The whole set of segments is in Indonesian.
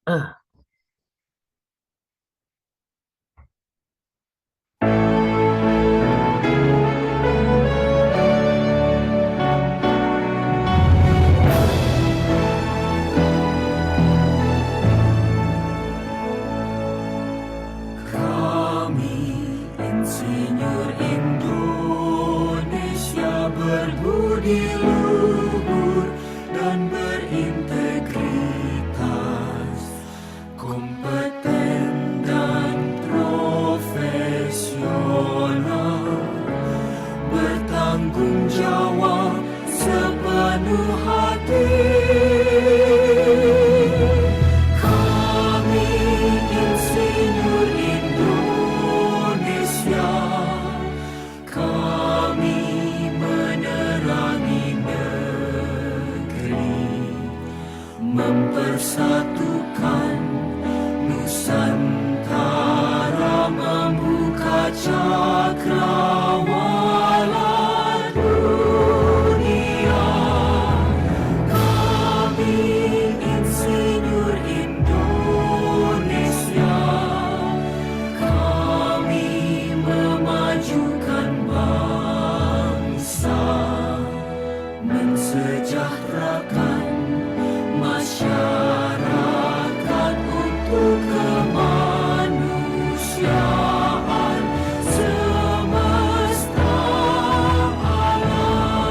Ah, Kami insinyur Indonesia berbudi luhur dan berintegritas, kompeten dan profesional, bertanggung jawab sepenuh hati. Kami insinyur Indonesia, kami menerangi negeri, mempersatukan Nusantara, membuka cakrawala dunia. Kami insinyur Indonesia, kami memajukan bangsa, mensejahterakan masyarakat untuk kemanusiaan semesta alam.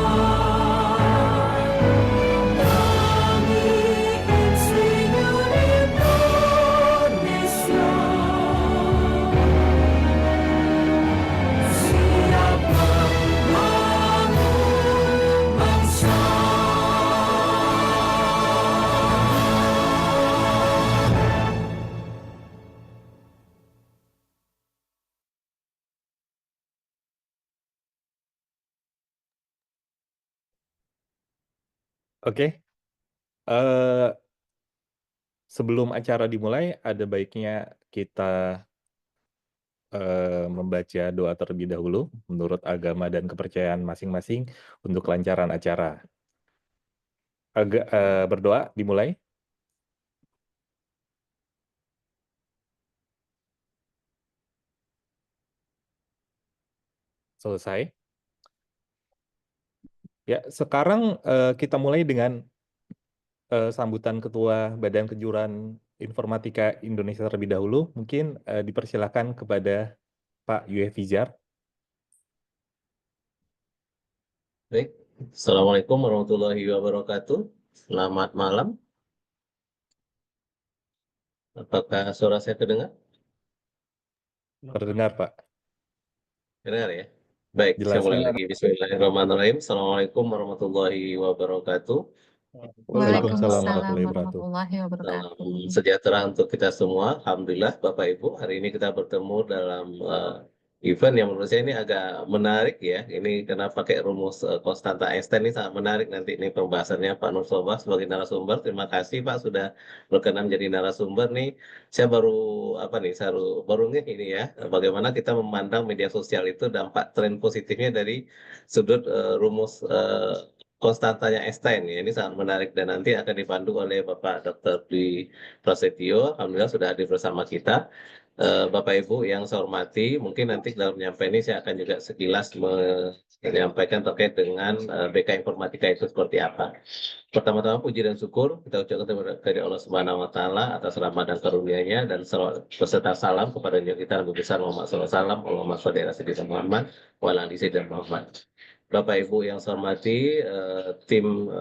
Kami insinyur Indonesia, siap membangun bangsa. Oke, eh, sebelum acara dimulai, ada baiknya kita membaca doa terlebih dahulu menurut agama dan kepercayaan masing-masing untuk kelancaran acara. Berdoa dimulai. Selesai. Ya, sekarang kita mulai dengan sambutan Ketua Badan Kejuruan Informatika Indonesia terlebih dahulu. Mungkin dipersilakan kepada Pak Yue Fizar. Baik, Assalamualaikum warahmatullahi wabarakatuh. Selamat malam. Apakah suara saya terdengar? Terdengar, Pak. Terdengar ya? Baik, saya Jelas. mulai lagi. Bismillahirrahmanirrahim. Assalamualaikum warahmatullahi wabarakatuh. Waalaikumsalam Salam Waalaikumsalam warahmatullahi wabarakatuh. warahmatullahi Salam wabarakatuh. sejahtera untuk kita semua. Alhamdulillah, Bapak Ibu. Hari ini kita bertemu dalam event yang menurut saya ini agak menarik ya. Ini karena pakai rumus konstanta Einstein ini sangat menarik nanti ini pembahasannya Pak Nur Sobah sebagai narasumber. Terima kasih Pak sudah berkenan menjadi narasumber nih. Saya baru baru ngeh ini ya. Bagaimana kita memandang media sosial itu dampak tren positifnya dari sudut rumus konstantanya Einstein ya. Ini sangat menarik dan nanti akan dipandu oleh Bapak Dr. Dwi Prasetyo. Alhamdulillah sudah hadir bersama kita. Bapak Ibu yang saya hormati, mungkin nanti dalam menyampaikan ini saya akan juga sekilas menyampaikan terkait dengan BK Informatika itu seperti apa. Pertama-tama puji dan syukur kita ucapkan kepada Allah Subhanahu wa taala atas rahmat dan karunia-Nya dan beserta salam kepada Nabi kita Nabi besar Muhammad SAW. Allahumma sholli ala sayyidina Muhammad wa ala ali sayyidina Muhammad. Bapak Ibu yang saya hormati, tim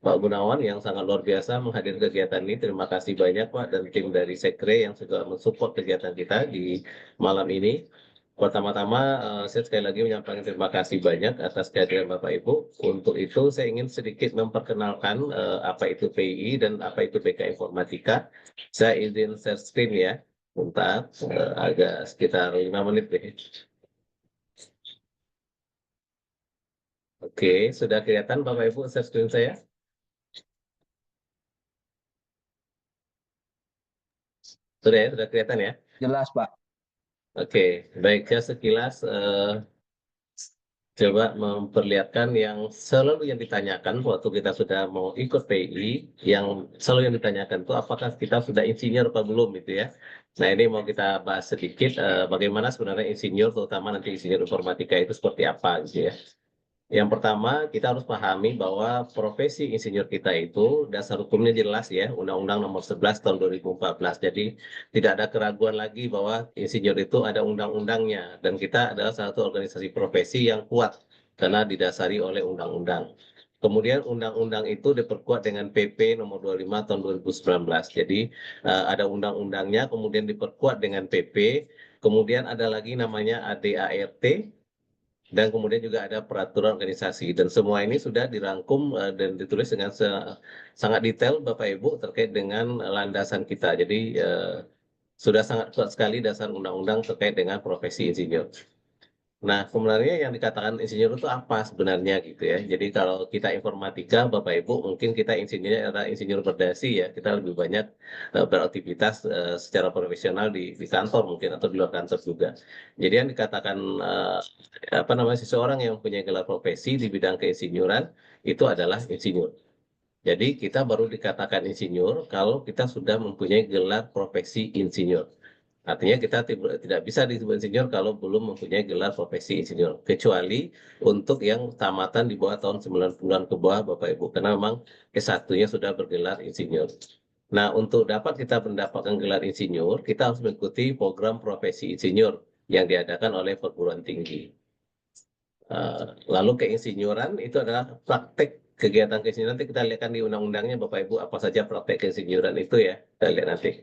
Pak Gunawan yang sangat luar biasa menghadiri kegiatan ini. Terima kasih banyak Pak dan tim dari Sekre yang juga mensupport kegiatan kita di malam ini. Pertama-tama saya sekali lagi menyampaikan terima kasih banyak atas kehadiran Bapak Ibu. Untuk itu saya ingin sedikit memperkenalkan apa itu PI dan apa itu BK Informatika. Saya izin share screen ya. Bentar, agak sekitar 5 menit deh. Oke, sudah kelihatan Bapak Ibu share screen saya? Sudah kelihatan ya? jelas, Pak. Oke, baik ya sekilas coba memperlihatkan yang selalu yang ditanyakan waktu kita sudah mau ikut PI, yang selalu yang ditanyakan itu apakah kita sudah insinyur apa belum gitu ya. Nah ini mau kita bahas sedikit bagaimana sebenarnya insinyur, terutama nanti insinyur informatika itu seperti apa gitu ya. Yang pertama, kita harus pahami bahwa profesi insinyur kita itu dasar hukumnya jelas ya, Undang-Undang Nomor 11 Tahun 2014. Jadi tidak ada keraguan lagi bahwa insinyur itu ada undang-undangnya dan kita adalah salah satu organisasi profesi yang kuat karena didasari oleh undang-undang. Kemudian undang-undang itu diperkuat dengan PP Nomor 25 Tahun 2019. Jadi ada undang-undangnya, kemudian diperkuat dengan PP, kemudian ada lagi namanya ADART, dan kemudian juga ada peraturan organisasi dan semua ini sudah dirangkum dan ditulis dengan sangat detail Bapak Ibu terkait dengan landasan kita. Jadi sudah sangat kuat sekali dasar undang-undang terkait dengan profesi insinyur. Nah, sebenarnya yang dikatakan insinyur itu apa sebenarnya gitu ya. Jadi kalau kita informatika, Bapak Ibu, mungkin kita insinyurnya adalah insinyur berdasi ya. Kita lebih banyak beraktivitas secara profesional di kantor mungkin atau di luar kantor juga. Jadi yang dikatakan apa namanya seseorang yang punya gelar profesi di bidang keinsinyuran itu adalah insinyur. Jadi kita baru dikatakan insinyur kalau kita sudah mempunyai gelar profesi insinyur. Artinya kita tidak bisa disebut insinyur kalau belum mempunyai gelar profesi insinyur. Kecuali untuk yang tamatan di bawah tahun 90-an ke bawah Bapak Ibu. Karena memang S1-nya sudah bergelar insinyur. Nah, untuk dapat kita mendapatkan gelar insinyur, kita harus mengikuti program profesi insinyur yang diadakan oleh perguruan tinggi. Lalu keinsinyuran itu adalah praktek kegiatan keinsinyuran. Nanti kita lihatkan di undang-undangnya Bapak Ibu apa saja praktek keinsinyuran itu ya. Kita lihat nanti.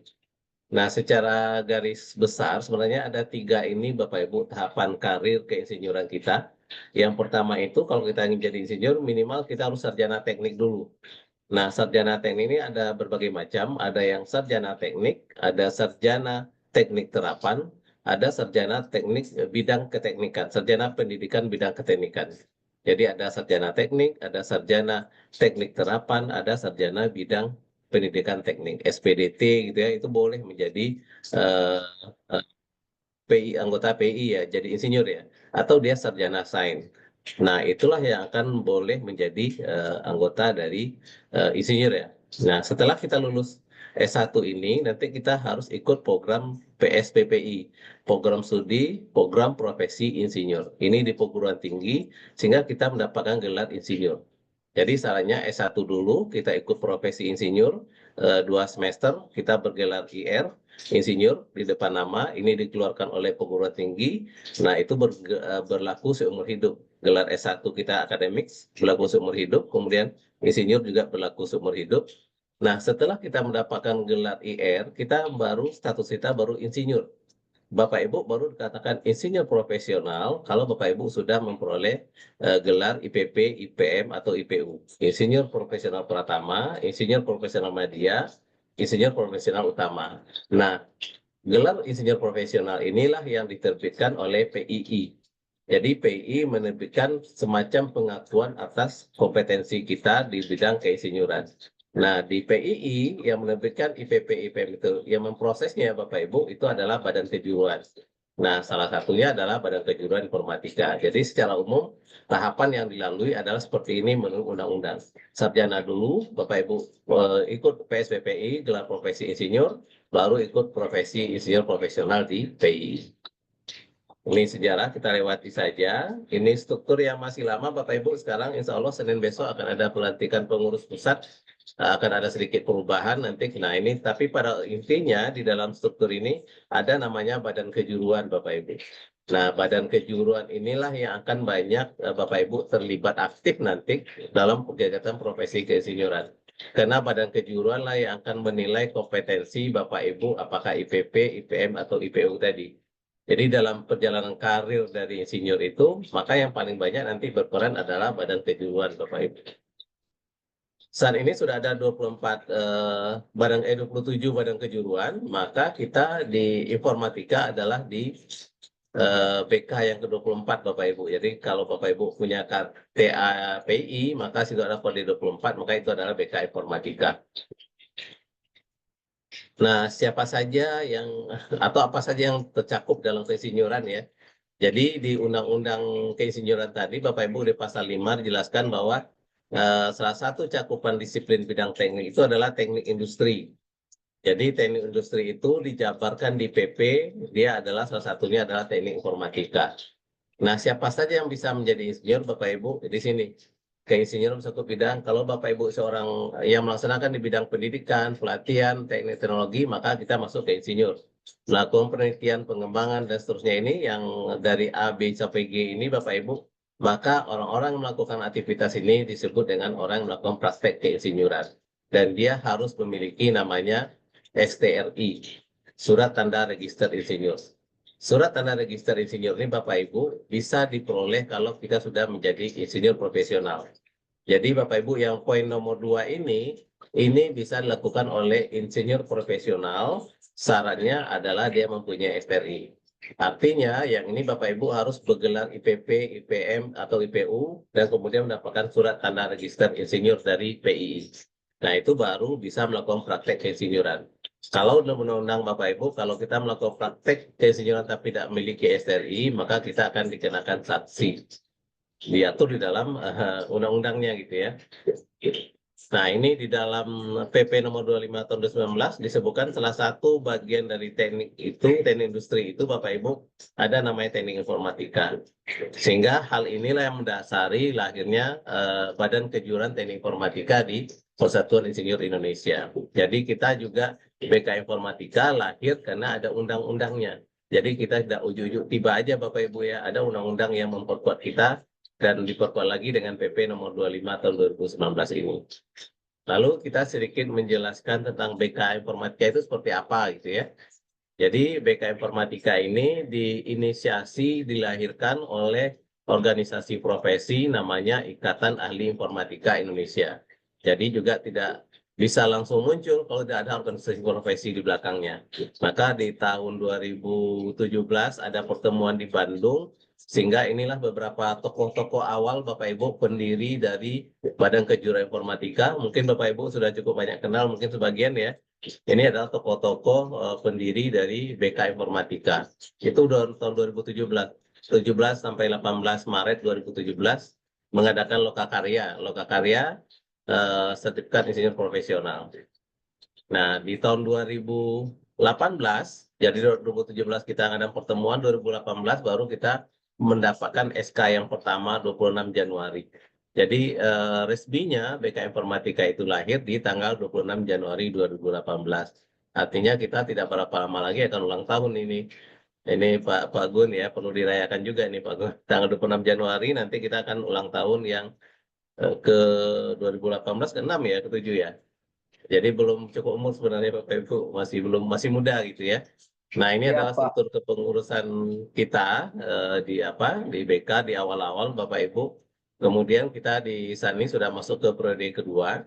Nah, secara garis besar sebenarnya ada 3 ini Bapak Ibu tahapan karir keinsinyuran kita. Yang pertama itu kalau kita ingin jadi insinyur minimal kita harus sarjana teknik dulu. Nah, sarjana teknik ini ada berbagai macam, ada yang sarjana teknik, ada sarjana teknik terapan, ada sarjana teknik bidang keteknikan, sarjana pendidikan bidang keteknikan. Jadi ada sarjana teknik, ada sarjana teknik terapan, ada sarjana bidang pendidikan teknik, SPDT gitu ya, itu boleh menjadi eh, PI, anggota PI ya, jadi insinyur ya, atau dia sarjana sains. Nah, itulah yang akan boleh menjadi anggota dari insinyur ya. Nah, setelah kita lulus S1 ini, nanti kita harus ikut program PSPPI, program studi, program profesi insinyur. Ini di perguruan tinggi, sehingga kita mendapatkan gelar insinyur. Jadi sarannya S1 dulu, kita ikut profesi insinyur, 2 semester, kita bergelar IR, insinyur di depan nama, ini dikeluarkan oleh perguruan tinggi. Nah, itu berlaku seumur hidup. Gelar S1 kita akademik berlaku seumur hidup, kemudian insinyur juga berlaku seumur hidup. Nah, setelah kita mendapatkan gelar IR, kita baru status kita baru insinyur. Bapak Ibu baru dikatakan insinyur profesional kalau Bapak Ibu sudah memperoleh gelar IPP, IPM, atau IPU. Insinyur profesional pratama, insinyur profesional media, insinyur profesional utama. Nah, gelar insinyur profesional inilah yang diterbitkan oleh PII. Jadi PII menerbitkan semacam pengakuan atas kompetensi kita di bidang keinsinyuran. Nah, di PII yang menerbitkan IPP, IPM itu, yang memprosesnya Bapak Ibu itu adalah Badan Kejuruan. Nah, salah satunya adalah Badan Kejuruan Informatika. Jadi secara umum tahapan yang dilalui adalah seperti ini menurut undang-undang. Sarjana dulu, Bapak Ibu ikut PSBPI, gelar profesi insinyur, baru ikut profesi insinyur profesional di PII. Ini sejarah kita lewati saja. Ini struktur yang masih lama Bapak Ibu. Sekarang insya Allah Senin besok akan ada pelantikan pengurus pusat. Akan ada sedikit perubahan nanti. Nah ini tapi pada intinya di dalam struktur ini ada namanya Badan Kejuruan Bapak Ibu. Nah Badan Kejuruan inilah yang akan banyak Bapak Ibu terlibat aktif nanti dalam kegiatan profesi keinsinyuran. Karena Badan Kejuruan lah yang akan menilai kompetensi Bapak Ibu apakah IPP, IPM, atau IPU tadi. Jadi dalam perjalanan karir dari insinyur itu, maka yang paling banyak nanti berperan adalah Badan Kejuruan Bapak Ibu. Saat ini sudah ada 27 badan kejuruan, maka kita di informatika adalah di BK yang ke-24 Bapak Ibu. Jadi kalau Bapak Ibu punya KTA PI, maka situ ada kode 24, maka itu adalah BK informatika. Nah, siapa saja yang atau apa saja yang tercakup dalam keinsinyuran ya. Jadi di Undang-Undang Keinsinyuran tadi, Bapak Ibu di pasal 5 dijelaskan bahwa salah satu cakupan disiplin bidang teknik itu adalah teknik industri. Jadi teknik industri itu dijabarkan di PP, dia adalah salah satunya adalah teknik informatika. Nah, siapa saja yang bisa menjadi insinyur, Bapak Ibu, di sini. Keinsinyuran satu bidang, kalau Bapak Ibu seorang yang melaksanakan di bidang pendidikan, pelatihan, teknik teknologi, maka kita masuk ke insinyur. Melakukan penelitian, pengembangan, dan seterusnya ini, yang dari A, B, sampai G ini, Bapak Ibu, maka orang-orang yang melakukan aktivitas ini disebut dengan orang yang melakukan praktek keinsinyuran. Dan dia harus memiliki namanya STRI, Surat Tanda Register Insinyur. Surat Tanda Register Insinyur ini Bapak Ibu bisa diperoleh kalau kita sudah menjadi insinyur profesional. Jadi Bapak Ibu yang poin nomor 2 ini bisa dilakukan oleh insinyur profesional. Syaratnya adalah dia mempunyai STRI. Artinya yang ini Bapak Ibu harus bergelar IPP, IPM, atau IPU, dan kemudian mendapatkan surat tanda register insinyur dari PII. Nah itu baru bisa melakukan praktek keinsinyuran. Kalau undang-undang Bapak Ibu, kalau kita melakukan praktek keinsinyuran tapi tidak memiliki STRI, maka kita akan dikenakan sanksi. Diatur di dalam undang-undangnya gitu ya. Nah ini di dalam PP nomor 25 tahun 2019 disebutkan salah satu bagian dari teknik itu, teknik industri itu Bapak Ibu, ada namanya teknik informatika. Sehingga hal inilah yang mendasari lahirnya Badan Kejuruan Teknik Informatika di Persatuan Insinyur Indonesia. Jadi kita juga BK Informatika lahir karena ada undang-undangnya. Jadi kita tidak ujuk-ujuk tiba aja Bapak Ibu ya, ada undang-undang yang memperkuat kita dan diperkuat lagi dengan PP nomor 25 tahun 2019 ini. Lalu kita sedikit menjelaskan tentang BK Informatika itu seperti apa gitu ya. Jadi BK Informatika ini diinisiasi, dilahirkan oleh organisasi profesi namanya Ikatan Ahli Informatika Indonesia. Jadi juga tidak bisa langsung muncul kalau tidak ada organisasi profesi di belakangnya. Maka di tahun 2017 ada pertemuan di Bandung, sehingga inilah beberapa tokoh-tokoh awal Bapak Ibu pendiri dari Badan Kejuruan Informatika. Mungkin Bapak Ibu sudah cukup banyak kenal, mungkin sebagian ya. Ini adalah tokoh-tokoh pendiri dari BK Informatika. Itu tahun 2017. 17 sampai 18 Maret 2017 mengadakan Lokakarya. Lokakarya sertifikat insinyur profesional. Nah, di tahun 2018, jadi 2017 kita ada pertemuan, 2018 baru kita mendapatkan SK yang pertama 26 Januari. Jadi resminya BK Informatika itu lahir di tanggal 26 Januari 2018. Artinya kita tidak berapa lama lagi akan ulang tahun ini. Ini Pak Gun ya, perlu dirayakan juga nih Pak Gun. Tanggal 26 Januari nanti kita akan ulang tahun yang ke 2018 ke 6 ya, ke 7 ya. Jadi belum cukup umur sebenarnya Bapak Ibu, masih muda gitu ya. Nah, ini adalah struktur kepengurusan kita di BK di awal-awal Bapak Ibu. Kemudian kita di sini sudah masuk ke periode kedua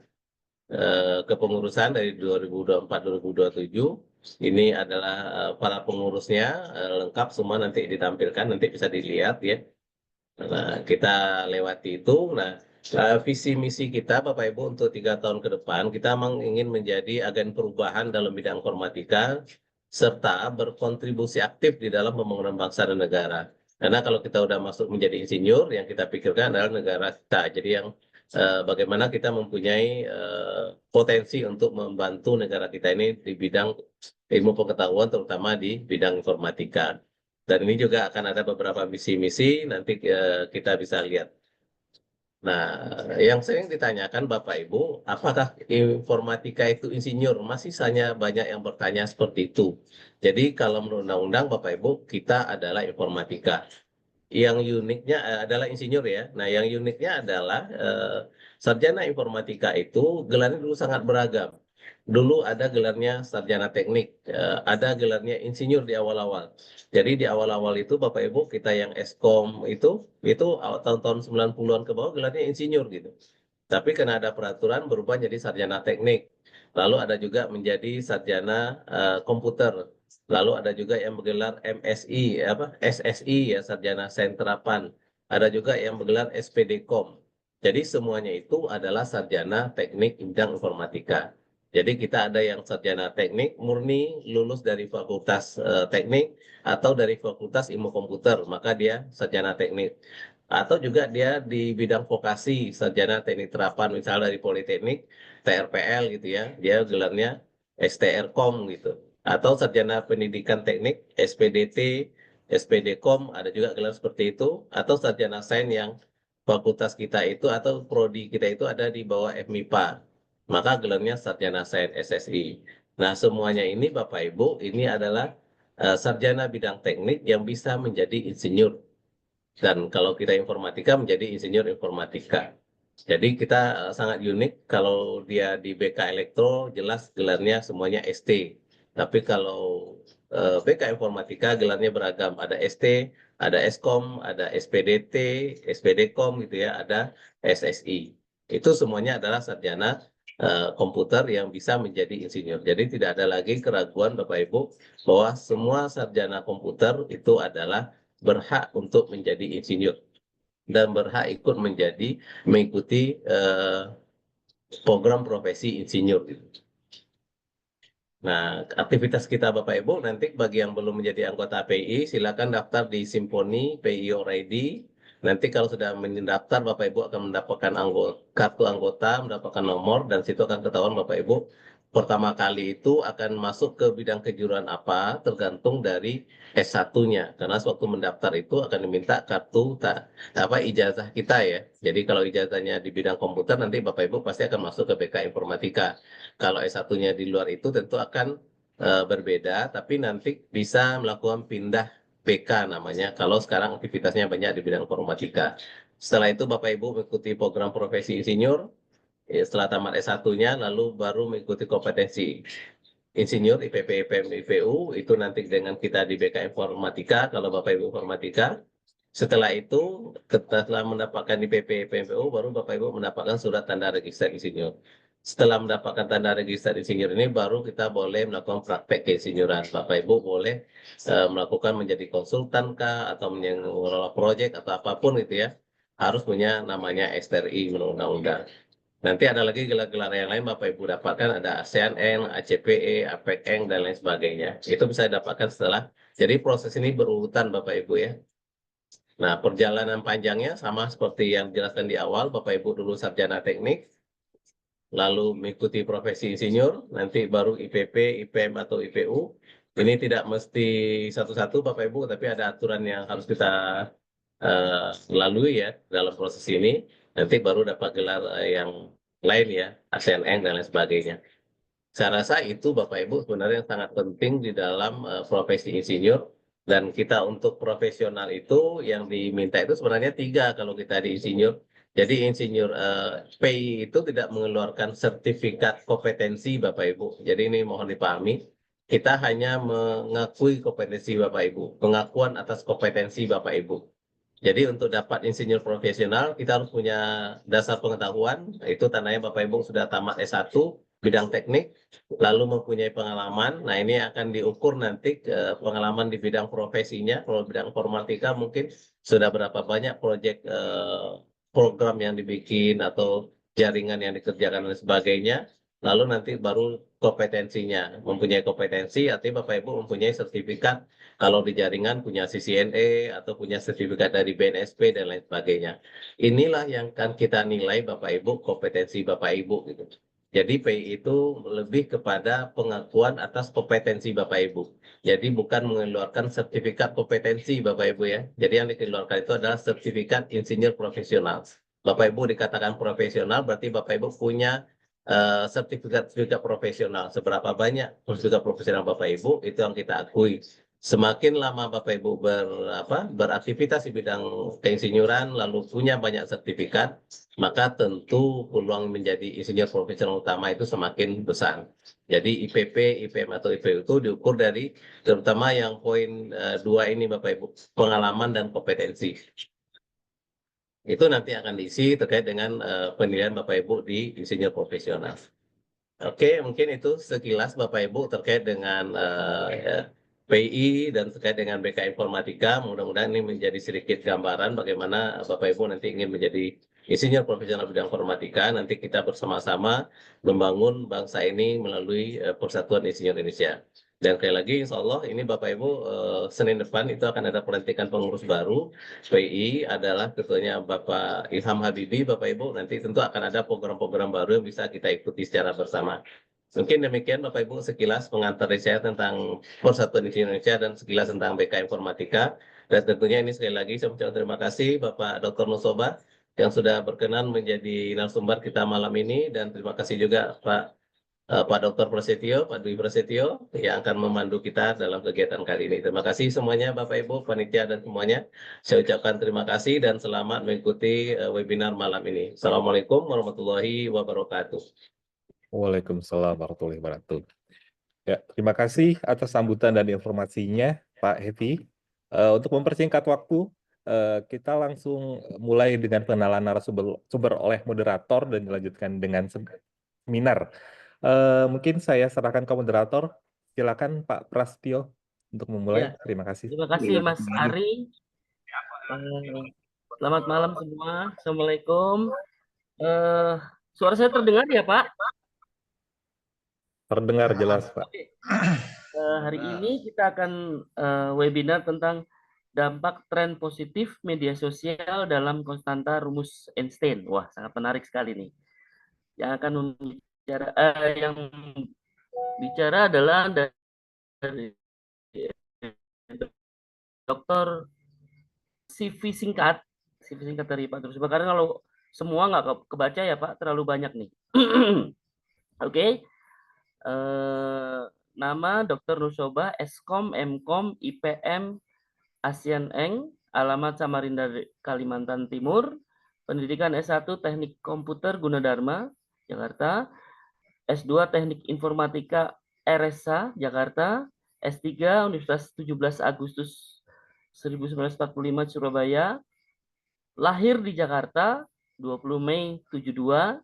kepengurusan dari 2024-2027. Ini adalah para pengurusnya lengkap semua nanti ditampilkan, nanti bisa dilihat ya. Nah, kita lewati itu. Nah, visi misi kita Bapak Ibu untuk 3 tahun ke depan, kita memang ingin menjadi agen perubahan dalam bidang informatika, serta berkontribusi aktif di dalam pembangunan bangsa dan negara. Karena kalau kita udah masuk menjadi insinyur, yang kita pikirkan adalah negara kita. Jadi yang bagaimana kita mempunyai potensi untuk membantu negara kita ini di bidang ilmu pengetahuan, terutama di bidang informatika. Dan ini juga akan ada beberapa misi-misi, nanti kita bisa lihat. Nah, yang sering ditanyakan Bapak Ibu, apakah informatika itu insinyur? Masih saja banyak yang bertanya seperti itu. Jadi kalau menurut undang-undang Bapak Ibu, kita adalah informatika. Yang uniknya adalah insinyur ya. Nah, yang uniknya adalah sarjana informatika itu gelarnya dulu sangat beragam. Dulu ada gelarnya sarjana teknik, ada gelarnya insinyur di awal-awal. Jadi di awal-awal itu Bapak Ibu kita yang Eskom itu tahun-tahun 90-an ke bawah gelarnya insinyur gitu. Tapi karena ada peraturan berubah jadi sarjana teknik. Lalu ada juga menjadi sarjana komputer. Lalu ada juga yang bergelar MSI, SSI ya, sarjana senterapan. Ada juga yang bergelar SPDKOM. Jadi semuanya itu adalah sarjana teknik bidang informatika. Jadi kita ada yang sarjana teknik murni lulus dari fakultas teknik atau dari fakultas ilmu komputer, maka dia sarjana teknik. Atau juga dia di bidang vokasi sarjana teknik terapan, misalnya dari Politeknik, TRPL gitu ya, dia gelarnya STRKOM gitu. Atau sarjana pendidikan teknik, SPDT, SPDKOM, ada juga gelar seperti itu. Atau sarjana sains yang fakultas kita itu atau prodi kita itu ada di bawah FMIPA, maka gelarnya sarjana sains SSI. Nah, semuanya ini Bapak Ibu, ini adalah sarjana bidang teknik yang bisa menjadi insinyur. Dan kalau kita informatika menjadi insinyur informatika. Jadi kita sangat unik kalau dia di BK Elektro jelas gelarnya semuanya ST. Tapi kalau BK Informatika gelarnya beragam. Ada ST, ada Eskom, ada SPDT, SPDKOM gitu ya, ada SSI. Itu semuanya adalah sarjana komputer yang bisa menjadi insinyur. Jadi tidak ada lagi keraguan Bapak Ibu bahwa semua sarjana komputer itu adalah berhak untuk menjadi insinyur dan berhak ikut mengikuti program profesi insinyur gitu. Nah, aktivitas kita Bapak Ibu nanti bagi yang belum menjadi anggota PI silakan daftar di Simponi PI Already. Nanti kalau sudah mendaftar Bapak Ibu akan mendapatkan kartu anggota, mendapatkan nomor dan situ akan ketahuan Bapak Ibu pertama kali itu akan masuk ke bidang kejuruan apa tergantung dari S1-nya. Karena sewaktu mendaftar itu akan diminta kartu ijazah kita ya. Jadi kalau ijazahnya di bidang komputer nanti Bapak Ibu pasti akan masuk ke BK Informatika. Kalau S1-nya di luar itu tentu akan berbeda, tapi nanti bisa melakukan pindah PK namanya kalau sekarang aktivitasnya banyak di bidang informatika. Setelah itu Bapak Ibu mengikuti program profesi insinyur, setelah tamat S1-nya lalu baru mengikuti kompetensi insinyur IPP, IPM, IPU, itu nanti dengan kita di BK Informatika, kalau Bapak Ibu Informatika. Setelah itu, setelah mendapatkan IPP, IPM, IPU, baru Bapak Ibu mendapatkan surat tanda register insinyur. Setelah mendapatkan tanda register insinyur ini, baru kita boleh melakukan praktek keinsinyuran. Bapak Ibu boleh melakukan menjadi konsultan kah, atau mengelola proyek, atau apapun gitu ya. Harus punya namanya STRI menurut undang-undang. Nanti ada lagi gelar-gelar yang lain Bapak Ibu dapatkan, ada ASEAN, ACPE, APEC, dan lain sebagainya. Itu bisa didapatkan setelah. Jadi proses ini berurutan Bapak Ibu ya. Nah, perjalanan panjangnya sama seperti yang dijelaskan di awal, Bapak Ibu dulu sarjana teknik, lalu mengikuti profesi insinyur, nanti baru IPP, IPM, atau IPU. Ini tidak mesti satu-satu Bapak Ibu, tapi ada aturan yang harus kita lalui ya dalam proses ini. Nanti baru dapat gelar yang lain ya, ASEAN dan lain sebagainya. Saya rasa itu Bapak Ibu sebenarnya yang sangat penting di dalam profesi insinyur. Dan kita untuk profesional itu yang diminta itu sebenarnya 3 kalau kita di insinyur. Jadi insinyur PI itu tidak mengeluarkan sertifikat kompetensi Bapak Ibu. Jadi ini mohon dipahami. Kita hanya mengakui kompetensi Bapak Ibu. Pengakuan atas kompetensi Bapak Ibu. Jadi untuk dapat insinyur profesional kita harus punya dasar pengetahuan, itu tandanya Bapak Ibu sudah tamat S1 bidang teknik, lalu mempunyai pengalaman. Nah ini akan diukur nanti pengalaman di bidang profesinya. Kalau bidang informatika mungkin sudah berapa banyak proyek program yang dibikin atau jaringan yang dikerjakan dan sebagainya. Lalu nanti baru kompetensinya, mempunyai kompetensi, artinya Bapak Ibu mempunyai sertifikat kalau di jaringan punya CCNA atau punya sertifikat dari BNSP dan lain sebagainya. Inilah yang akan kita nilai Bapak Ibu, kompetensi Bapak Ibu gitu. Jadi PI itu lebih kepada pengakuan atas kompetensi Bapak Ibu. Jadi bukan mengeluarkan sertifikat kompetensi Bapak Ibu ya. Jadi yang dikeluarkan itu adalah sertifikat insinyur profesional. Bapak Ibu dikatakan profesional berarti Bapak Ibu punya sertifikat profesional. Seberapa banyak sertifikat profesional Bapak Ibu itu yang kita akui. Semakin lama Bapak Ibu beraktivitas di bidang keinsinyuran lalu punya banyak sertifikat, maka tentu peluang menjadi insinyur profesional utama itu semakin besar. Jadi IPP, IPM atau IPU itu diukur dari terutama yang poin 2 ini Bapak Ibu, pengalaman dan kompetensi. Itu nanti akan diisi terkait dengan penilaian Bapak Ibu di insinyur profesional. Oke, mungkin itu sekilas Bapak Ibu terkait dengan PI dan terkait dengan BK Informatika. Mudah-mudahan ini menjadi sedikit gambaran bagaimana Bapak Ibu nanti ingin menjadi insinyur profesional bidang informatika, nanti kita bersama-sama membangun bangsa ini melalui Persatuan Insinyur Indonesia. Dan sekali lagi, insya Allah ini Bapak Ibu Senin depan itu akan ada pelantikan pengurus baru. PI adalah ketuanya Bapak Ilham Habibie, Bapak Ibu. Nanti tentu akan ada program-program baru yang bisa kita ikuti secara bersama. Mungkin demikian Bapak Ibu sekilas pengantar dari saya tentang Persatuan Insinyur Indonesia dan sekilas tentang BK Informatika. Dan tentunya ini sekali lagi saya ucapkan terima kasih Bapak Dr. Nusoba yang sudah berkenan menjadi narasumber kita malam ini, dan terima kasih juga Pak Dr. Prasetyo, Pak Dwi Prasetyo yang akan memandu kita dalam kegiatan kali ini. Terima kasih semuanya Bapak Ibu, panitia dan semuanya. Saya ucapkan terima kasih dan selamat mengikuti webinar malam ini. Assalamualaikum warahmatullahi wabarakatuh. Waalaikumsalam warahmatullahi wabarakatuh. Ya, terima kasih atas sambutan dan informasinya, Pak Hefi. Untuk mempersingkat waktu, kita langsung mulai dengan pengenalan narasumber oleh moderator dan dilanjutkan dengan seminar. Mungkin saya serahkan ke moderator. Silakan Pak Prasetyo untuk memulai. Ya, Terima kasih. terima kasih Mas Ari. Selamat malam semua. Assalamualaikum. Suara saya terdengar ya Pak? Terdengar jelas, Pak. Oke. Hari ini kita akan webinar tentang dampak tren positif media sosial dalam konstanta rumus Einstein. Wah, sangat menarik sekali nih. Yang akan yang bicara adalah dari Dr. CV singkat dari Pak Nusoba, karena kalau semua nggak kebaca ya Pak, terlalu banyak nih. Oke. Nama Dr. Nusoba, Eskom, Mkom, IPM, Asian Eng, alamat Samarinda, Kalimantan Timur, pendidikan S1 Teknik Komputer Gunadarma, Jakarta, S2 Teknik Informatika RSA, Jakarta, S3 Universitas 17 Agustus 1945 Surabaya, lahir di Jakarta 20 Mei 72,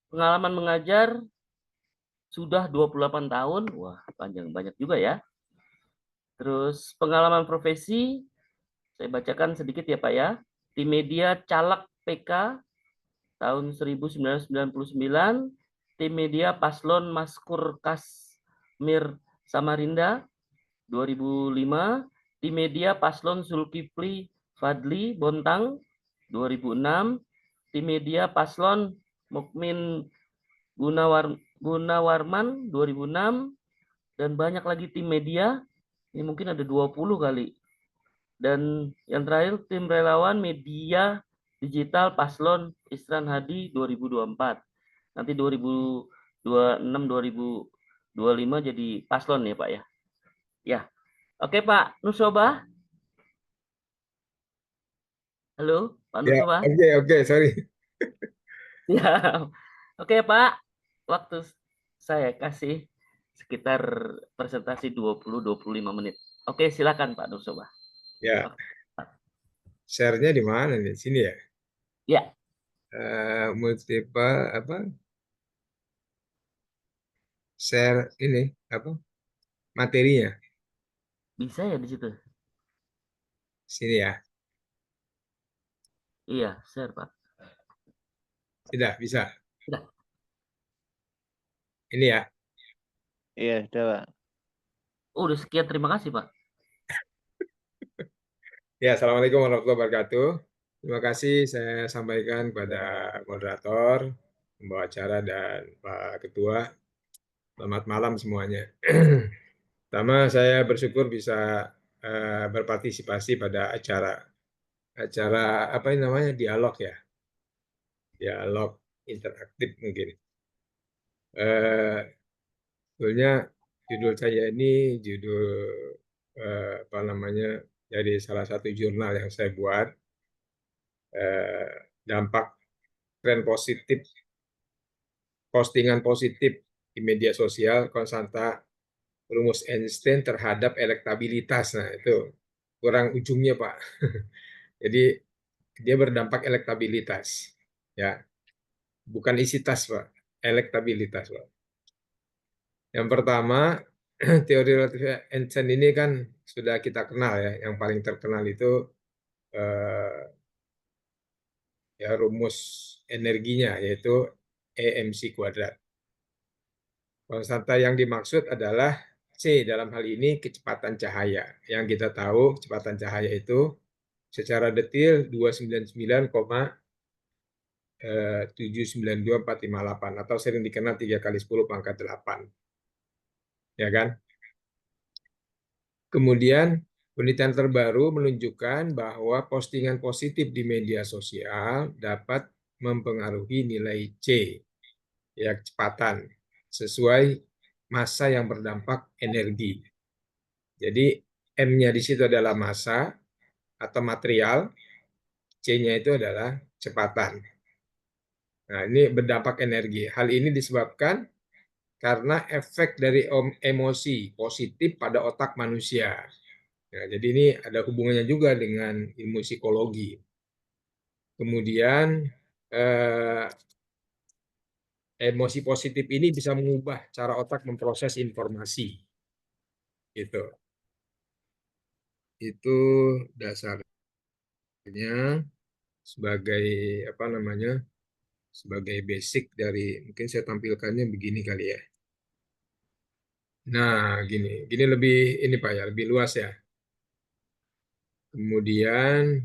pengalaman mengajar sudah 28 tahun, wah panjang banyak juga ya. Terus pengalaman profesi, saya bacakan sedikit ya Pak ya, di media Caleg PK tahun 1999, tim media Paslon Maskur Kasmir Samarinda 2005, di media Paslon Zulkifli Fadli Bontang 2006, di media Paslon Mukmin Gunawarman 2006, dan banyak lagi tim media, ini mungkin ada 20 kali. Dan yang terakhir tim relawan media digital Paslon Isran Hadi 2024. Nanti 2026 2025 jadi paslon ya Pak ya. Ya. Oke Pak Nusoba. Halo Pak Nusoba. Oke, sorry. Ya. Oke Pak. Waktu saya kasih sekitar presentasi 20-25 menit. Oke, silakan Pak Nusoba. Ya. Share-nya di mana nih? Sini ya? Ya. Multiple apa? Share ini apa? Materinya. Bisa ya di situ? Sini ya. Iya, share Pak. Tidak bisa. Tidak. Ini ya. Iya, sudah Pak. Oh, udah sekian, terima kasih Pak. Ya, Assalamualaikum warahmatullahi wabarakatuh. Terima kasih saya sampaikan kepada moderator, pembawa acara, dan Pak Ketua. Selamat malam semuanya. Pertama, saya bersyukur bisa berpartisipasi pada acara apa ini namanya, dialog ya, dialog interaktif mungkin. Sebetulnya judul saya ini apa namanya, dari salah satu jurnal yang saya buat, dampak tren positif, postingan positif di media sosial konstanta rumus Einstein terhadap elektabilitas. Nah, itu kurang ujungnya Pak. Jadi dia berdampak elektabilitas, ya, bukan isi tas Pak, elektabilitas Pak. Yang pertama, teori relatif Einstein ini kan sudah kita kenal ya, yang paling terkenal itu ya rumus energinya yaitu EMC kuadrat. Konstanta yang dimaksud adalah C dalam hal ini kecepatan cahaya. Yang kita tahu kecepatan cahaya itu secara detil 299,792,458 atau sering dikenal 3 kali 10 pangkat 8. Ya kan? Kemudian penelitian terbaru menunjukkan bahwa postingan positif di media sosial dapat mempengaruhi nilai C, ya kecepatan, sesuai massa yang berdampak energi. Jadi M-nya di situ adalah massa atau material, C-nya itu adalah kecepatan. Nah, ini berdampak energi. Hal ini disebabkan karena efek dari emosi positif pada otak manusia. Ya, jadi ini ada hubungannya juga dengan ilmu psikologi. Kemudian emosi positif ini bisa mengubah cara otak memproses informasi. Gitu. Itu dasarnya sebagai apa namanya? Sebagai basic dari, mungkin saya tampilkannya begini kali ya. Nah, gini lebih ini Pak ya, lebih luas ya. Kemudian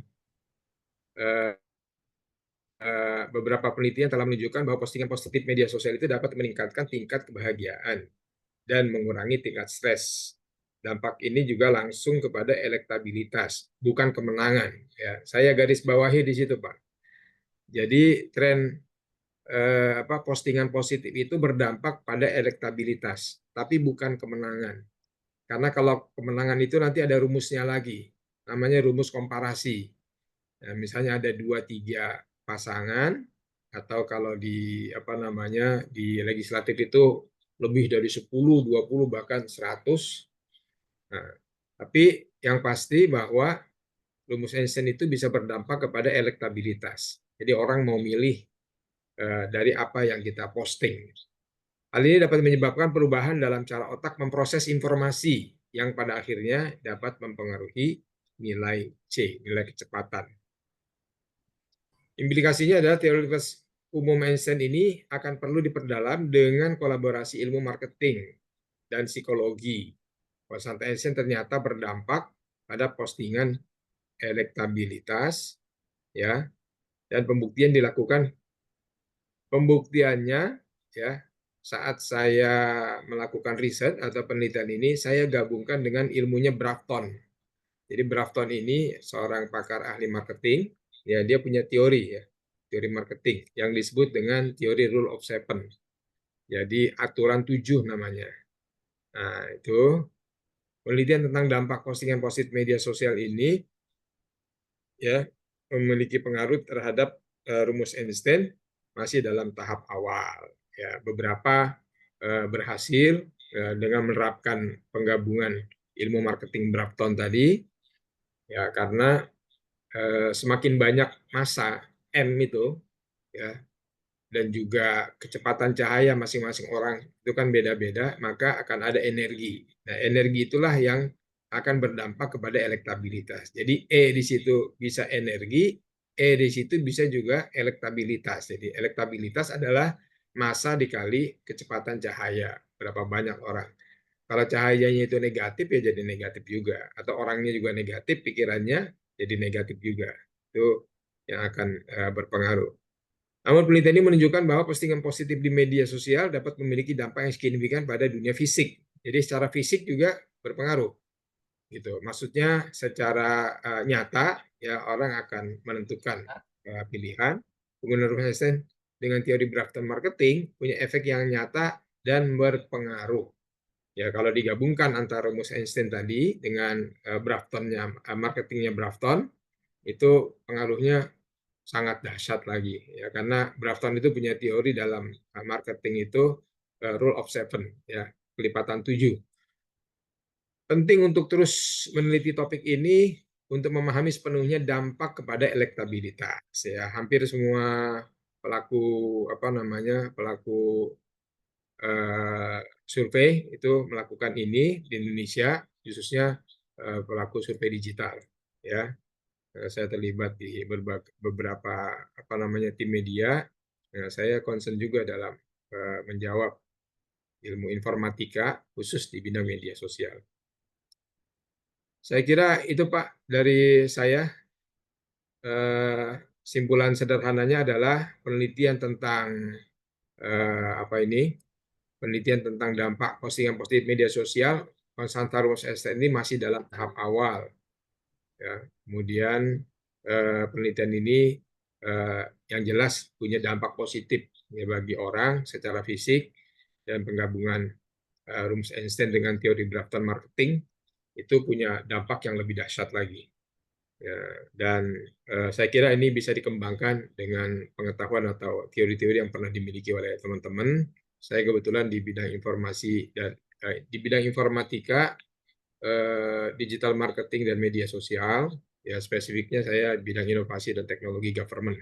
beberapa penelitian telah menunjukkan bahwa postingan positif media sosial itu dapat meningkatkan tingkat kebahagiaan dan mengurangi tingkat stres. Dampak ini juga langsung kepada elektabilitas, bukan kemenangan. Ya, saya garis bawahi di situ, Pak. Jadi tren postingan positif itu berdampak pada elektabilitas, tapi bukan kemenangan. Karena kalau kemenangan itu nanti ada rumusnya lagi, namanya rumus komparasi. Nah, misalnya ada 2-3 pasangan, atau kalau di di legislatif itu lebih dari 10, 20 bahkan 100. Nah, tapi yang pasti bahwa rumus Einstein itu bisa berdampak kepada elektabilitas. Jadi orang mau milih dari apa yang kita posting. Hal ini dapat menyebabkan perubahan dalam cara otak memproses informasi yang pada akhirnya dapat mempengaruhi nilai C, nilai kecepatan. Implikasinya adalah teori umum Einstein ini akan perlu diperdalam dengan kolaborasi ilmu marketing dan psikologi. Konstanta Einstein ternyata berdampak pada postingan elektabilitas, ya, dan pembuktiannya, ya, saat saya melakukan riset atau penelitian ini, saya gabungkan dengan ilmunya Brafton. Jadi Brafton ini seorang pakar ahli marketing, ya, dia punya teori, ya, teori marketing yang disebut dengan teori rule of seven. Jadi aturan 7 namanya. Nah, itu penelitian tentang dampak postingan positif media sosial ini, ya, memiliki pengaruh terhadap rumus Einstein masih dalam tahap awal. Ya, beberapa berhasil dengan menerapkan penggabungan ilmu marketing Brafton tadi, ya, karena semakin banyak massa M itu, ya, dan juga kecepatan cahaya masing-masing orang itu kan beda-beda, maka akan ada energi. Nah, energi itulah yang akan berdampak kepada elektabilitas. Jadi E di situ bisa energi, E di situ bisa juga elektabilitas. Jadi elektabilitas adalah massa dikali kecepatan cahaya, berapa banyak orang. Kalau cahayanya itu negatif ya jadi negatif juga, atau orangnya juga negatif, pikirannya jadi negatif juga. Itu yang akan berpengaruh. Namun penelitian ini menunjukkan bahwa postingan positif di media sosial dapat memiliki dampak yang signifikan pada dunia fisik. Jadi secara fisik juga berpengaruh. Gitu. Maksudnya secara nyata ya orang akan menentukan pilihan. Kemudian Einstein dengan teori Brafton marketing punya efek yang nyata dan berpengaruh. Ya, kalau digabungkan antara rumus Einstein tadi dengan marketingnya Brafton, itu pengaruhnya sangat dahsyat lagi ya, karena Brafton itu punya teori dalam marketing itu rule of seven, ya, kelipatan 7. Penting untuk terus meneliti topik ini untuk memahami sepenuhnya dampak kepada elektabilitas, ya. Hampir semua pelaku survei itu melakukan ini di Indonesia, khususnya pelaku survei digital, ya. Saya terlibat di beberapa tim media. Nah, saya concern juga dalam menjawab ilmu informatika khusus di bidang media sosial. Saya kira itu Pak dari saya. Simpulan sederhananya adalah penelitian tentang penelitian tentang dampak postingan positif media sosial Konstanta Rumus Einstein ini masih dalam tahap awal. Ya. Kemudian penelitian ini yang jelas punya dampak positif ya, bagi orang secara fisik, dan penggabungan Rumus Einstein dengan teori Grafton marketing itu punya dampak yang lebih dahsyat lagi. Ya, dan saya kira ini bisa dikembangkan dengan pengetahuan atau teori-teori yang pernah dimiliki oleh teman-teman. Saya kebetulan di bidang informasi dan di bidang informatika, digital marketing dan media sosial. Ya, spesifiknya saya bidang inovasi dan teknologi government.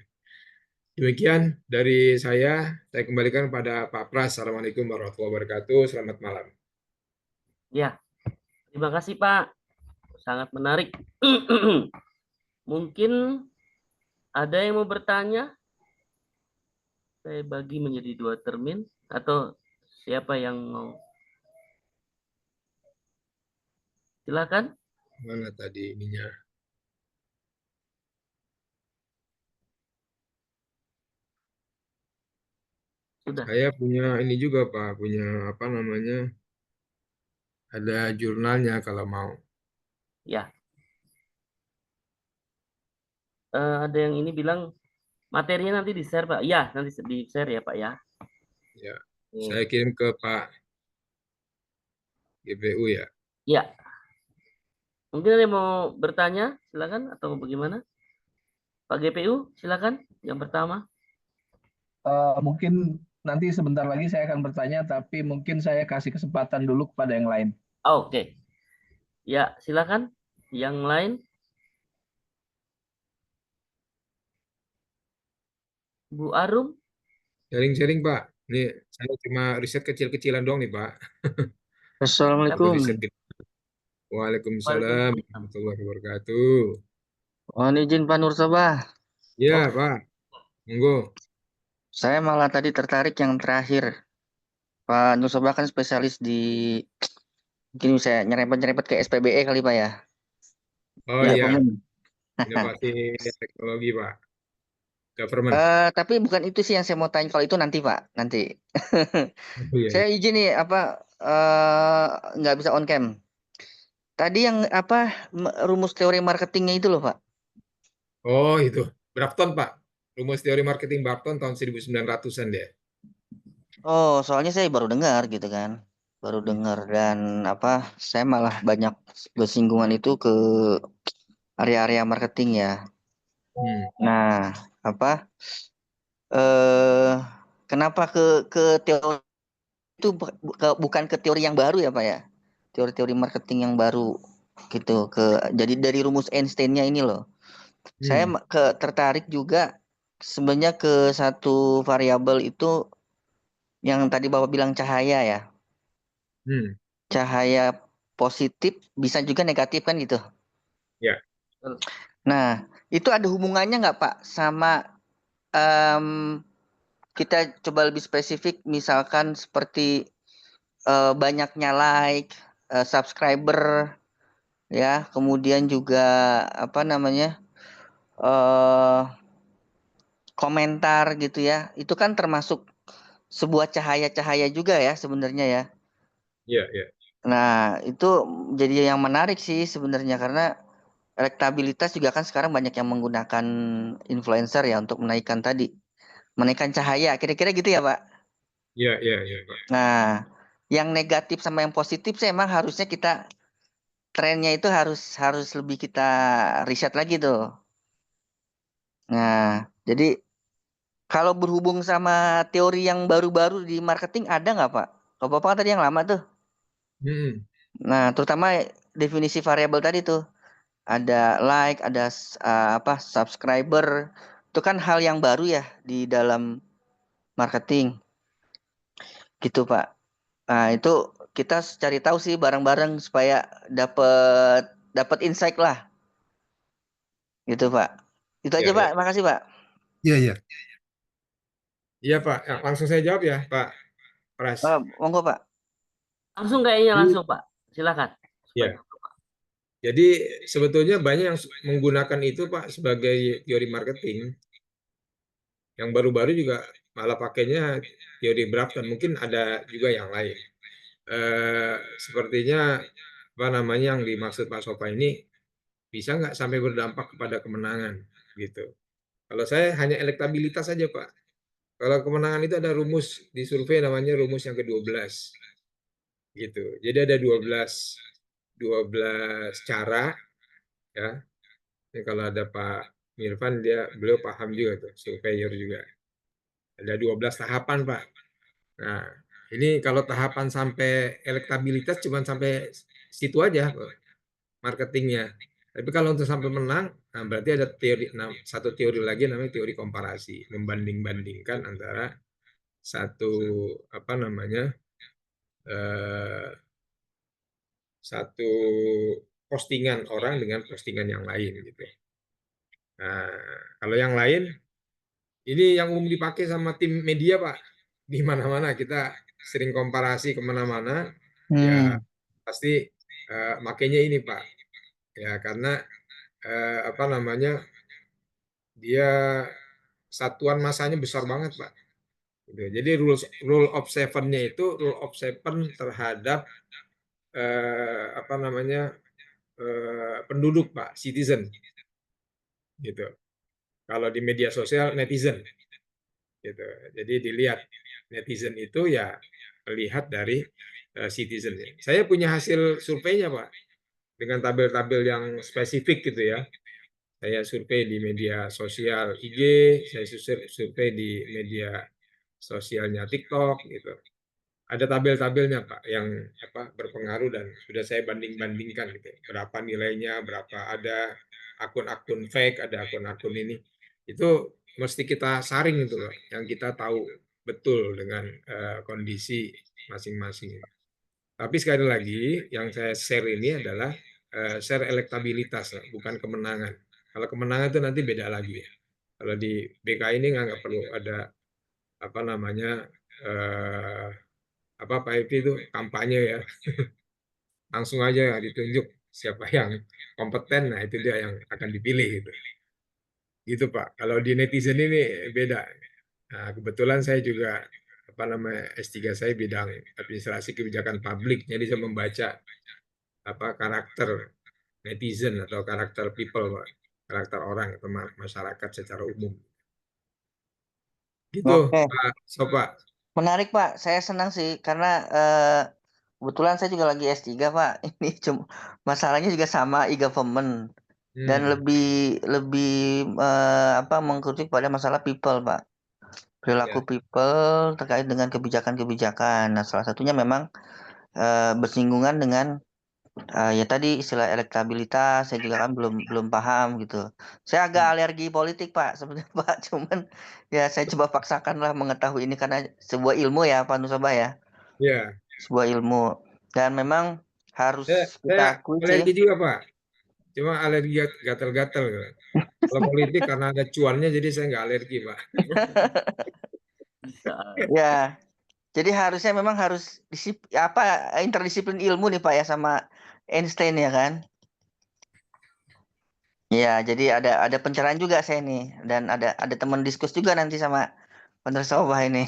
Demikian dari saya kembalikan pada Pak Pras. Assalamualaikum warahmatullahi wabarakatuh. Selamat malam. Ya, terima kasih Pak. Sangat menarik. Mungkin ada yang mau bertanya? Saya bagi menjadi 2 termin, atau siapa yang mau? Silakan. Mana tadi ininya? Sudah. Saya punya ini juga Pak, punya ada jurnalnya kalau mau. Ya. Ada yang ini bilang materinya nanti di-share Pak. Ya, nanti di-share ya Pak ya. Ya, Nih. saya kirim ke Pak GPU ya. Ya. Mungkin ada yang mau bertanya, silakan, atau bagaimana? Pak GPU, silakan. Yang pertama. Mungkin nanti sebentar lagi saya akan bertanya, tapi mungkin saya kasih kesempatan dulu kepada yang lain. Oke. Ya, silakan. Yang lain. Bu Arum. Sharing-sharing Pak. Ini saya cuma riset kecil-kecilan doang nih Pak. Belum Assalamualaikum. riset gede. Waalaikumsalam warahmatullahi wabarakatuh. Mohon izin Pak Nur Sabah. Ya Pak, monggo. Saya malah tadi tertarik yang terakhir. Pak Nur Sabah kan spesialis di, mungkin bisa nyerempet-nyerempet ke SPBE kali Pak ya. Oh Ya, iya, Government. inovasi teknologi Pak. Government. Tapi bukan itu sih yang saya mau tanya, kalau itu nanti Pak, nanti. Oh, iya, Saya iya. izin nih nggak bisa on cam. Tadi yang rumus teori marketingnya itu loh Pak. Oh itu, Grafton Pak. Rumus teori marketing Grafton tahun 1900-an deh. Oh, soalnya saya baru dengar gitu kan. Baru dengar, dan saya malah banyak bersinggungan itu ke area-area marketing ya. Hmm. Nah, eh kenapa ke teori itu bukan ke teori yang baru ya, Pak ya? Teori-teori marketing yang baru gitu, jadi dari rumus Einstein-nya ini loh. Saya tertarik juga sebenarnya ke satu variabel itu yang tadi Bapak bilang cahaya ya. Cahaya positif bisa juga negatif kan gitu. Ya. Nah, itu ada hubungannya nggak Pak sama kita coba lebih spesifik, misalkan seperti banyaknya like, subscriber, ya, kemudian juga komentar gitu ya. Itu kan termasuk sebuah cahaya-cahaya juga ya sebenarnya ya. Iya, iya. Nah, itu jadi yang menarik sih sebenarnya, karena elektabilitas juga kan sekarang banyak yang menggunakan influencer ya untuk menaikkan cahaya, kira-kira gitu ya Pak. Iya, iya, iya. Nah, yang negatif sama yang positif sih emang harusnya kita trennya itu harus lebih kita riset lagi tuh. Nah, jadi kalau berhubung sama teori yang baru-baru di marketing ada nggak Pak? Kalau Bapak kan tadi yang lama tuh. Nah, terutama definisi variabel tadi tuh. Ada like, ada subscriber. Itu kan hal yang baru ya di dalam marketing. Gitu, Pak. Nah, itu kita cari tahu sih bareng-bareng supaya dapat insight lah. Gitu Pak. Itu Ya, aja Pak. ya. Makasih Pak. Iya, iya. Iya, Pak. Ya, langsung saya jawab ya, Pak Pras. Monggo Pak. Langsung kayaknya Jadi, langsung Pak. Silakan. ya. Supaya- Jadi sebetulnya banyak yang menggunakan itu Pak sebagai teori marketing. Yang baru-baru juga malah pakainya teori Brafton. Mungkin ada juga yang lain. Sepertinya apa namanya yang dimaksud Pak Sofa ini bisa nggak sampai berdampak kepada kemenangan gitu. Kalau saya hanya elektabilitas saja Pak. Kalau kemenangan itu ada rumus di survei namanya rumus yang ke-12 gitu. Jadi ada 12 cara ya. Ini kalau ada Pak Mirfan beliau paham juga tuh, surveyor juga. Ada 12 tahapan Pak. Nah, ini kalau tahapan sampai elektabilitas cuma sampai situ aja marketingnya. Tapi kalau untuk sampai menang, nah berarti ada satu teori lagi namanya teori komparasi, membanding-bandingkan antara satu apa namanya satu postingan orang dengan postingan yang lain gitu. Nah, kalau yang lain ini yang umum dipakai sama tim media Pak. Di mana-mana kita sering komparasi kemana-mana, ya pasti makanya ini Pak. Ya karena apa namanya dia satuan masanya besar banget Pak. Gitu. Jadi rule of seven-nya itu rule of seven terhadap apa namanya penduduk Pak, citizen gitu. Kalau di media sosial netizen gitu. Jadi dilihat netizen itu ya melihat dari citizen. Saya punya hasil surveinya Pak dengan tabel-tabel yang spesifik gitu ya. Saya survei di media sosial IG, saya survei di media sosialnya TikTok gitu. Ada tabel-tabelnya Pak yang apa berpengaruh dan sudah saya banding-bandingkan gitu. Berapa nilainya, berapa ada akun-akun fake, ada akun-akun ini. Itu mesti kita saring itu loh, yang kita tahu betul dengan kondisi masing-masing. Tapi sekali lagi yang saya share ini adalah share elektabilitas, bukan kemenangan. Kalau kemenangan itu nanti beda lagi ya. Kalau di BK ini nggak perlu ada apa namanya apa Pak Eki itu kampanye ya. Langsung aja ditunjuk siapa yang kompeten, nah itu dia yang akan dipilih gitu. Gitu Pak. Kalau di netizen ini beda. Nah, kebetulan saya juga apa namanya S3 saya bidang administrasi kebijakan publik, jadi saya membaca apa karakter netizen atau karakter people, Pak. Karakter orang atau masyarakat secara umum. Gitu, Oke. Pak Sopa. Menarik Pak. Saya senang sih karena kebetulan saya juga lagi S3 Pak. Ini cuma masalahnya juga sama e-government dan lebih apa mengkritik pada masalah people Pak. Perilaku Ya, people terkait dengan kebijakan-kebijakan. Nah, salah satunya memang bersinggungan dengan ya tadi istilah elektabilitas. Saya juga kan belum paham gitu. Saya agak alergi politik Pak sebenarnya Pak. Cuman ya saya coba paksakan lah mengetahui ini karena sebuah ilmu ya Pak Nusabah ya. ya. Sebuah ilmu dan memang harus Saya kita akui sih. alergi juga Pak. Cuma alergi gatal-gatal. Kalau politik karena ada cuannya jadi saya nggak alergi Pak. Bisa. Ya, jadi harusnya memang harus interdisiplin ilmu nih Pak ya sama Einstein ya kan. Ya, jadi ada pencerahan juga saya nih dan ada teman diskus juga nanti sama penerus Sobah ini.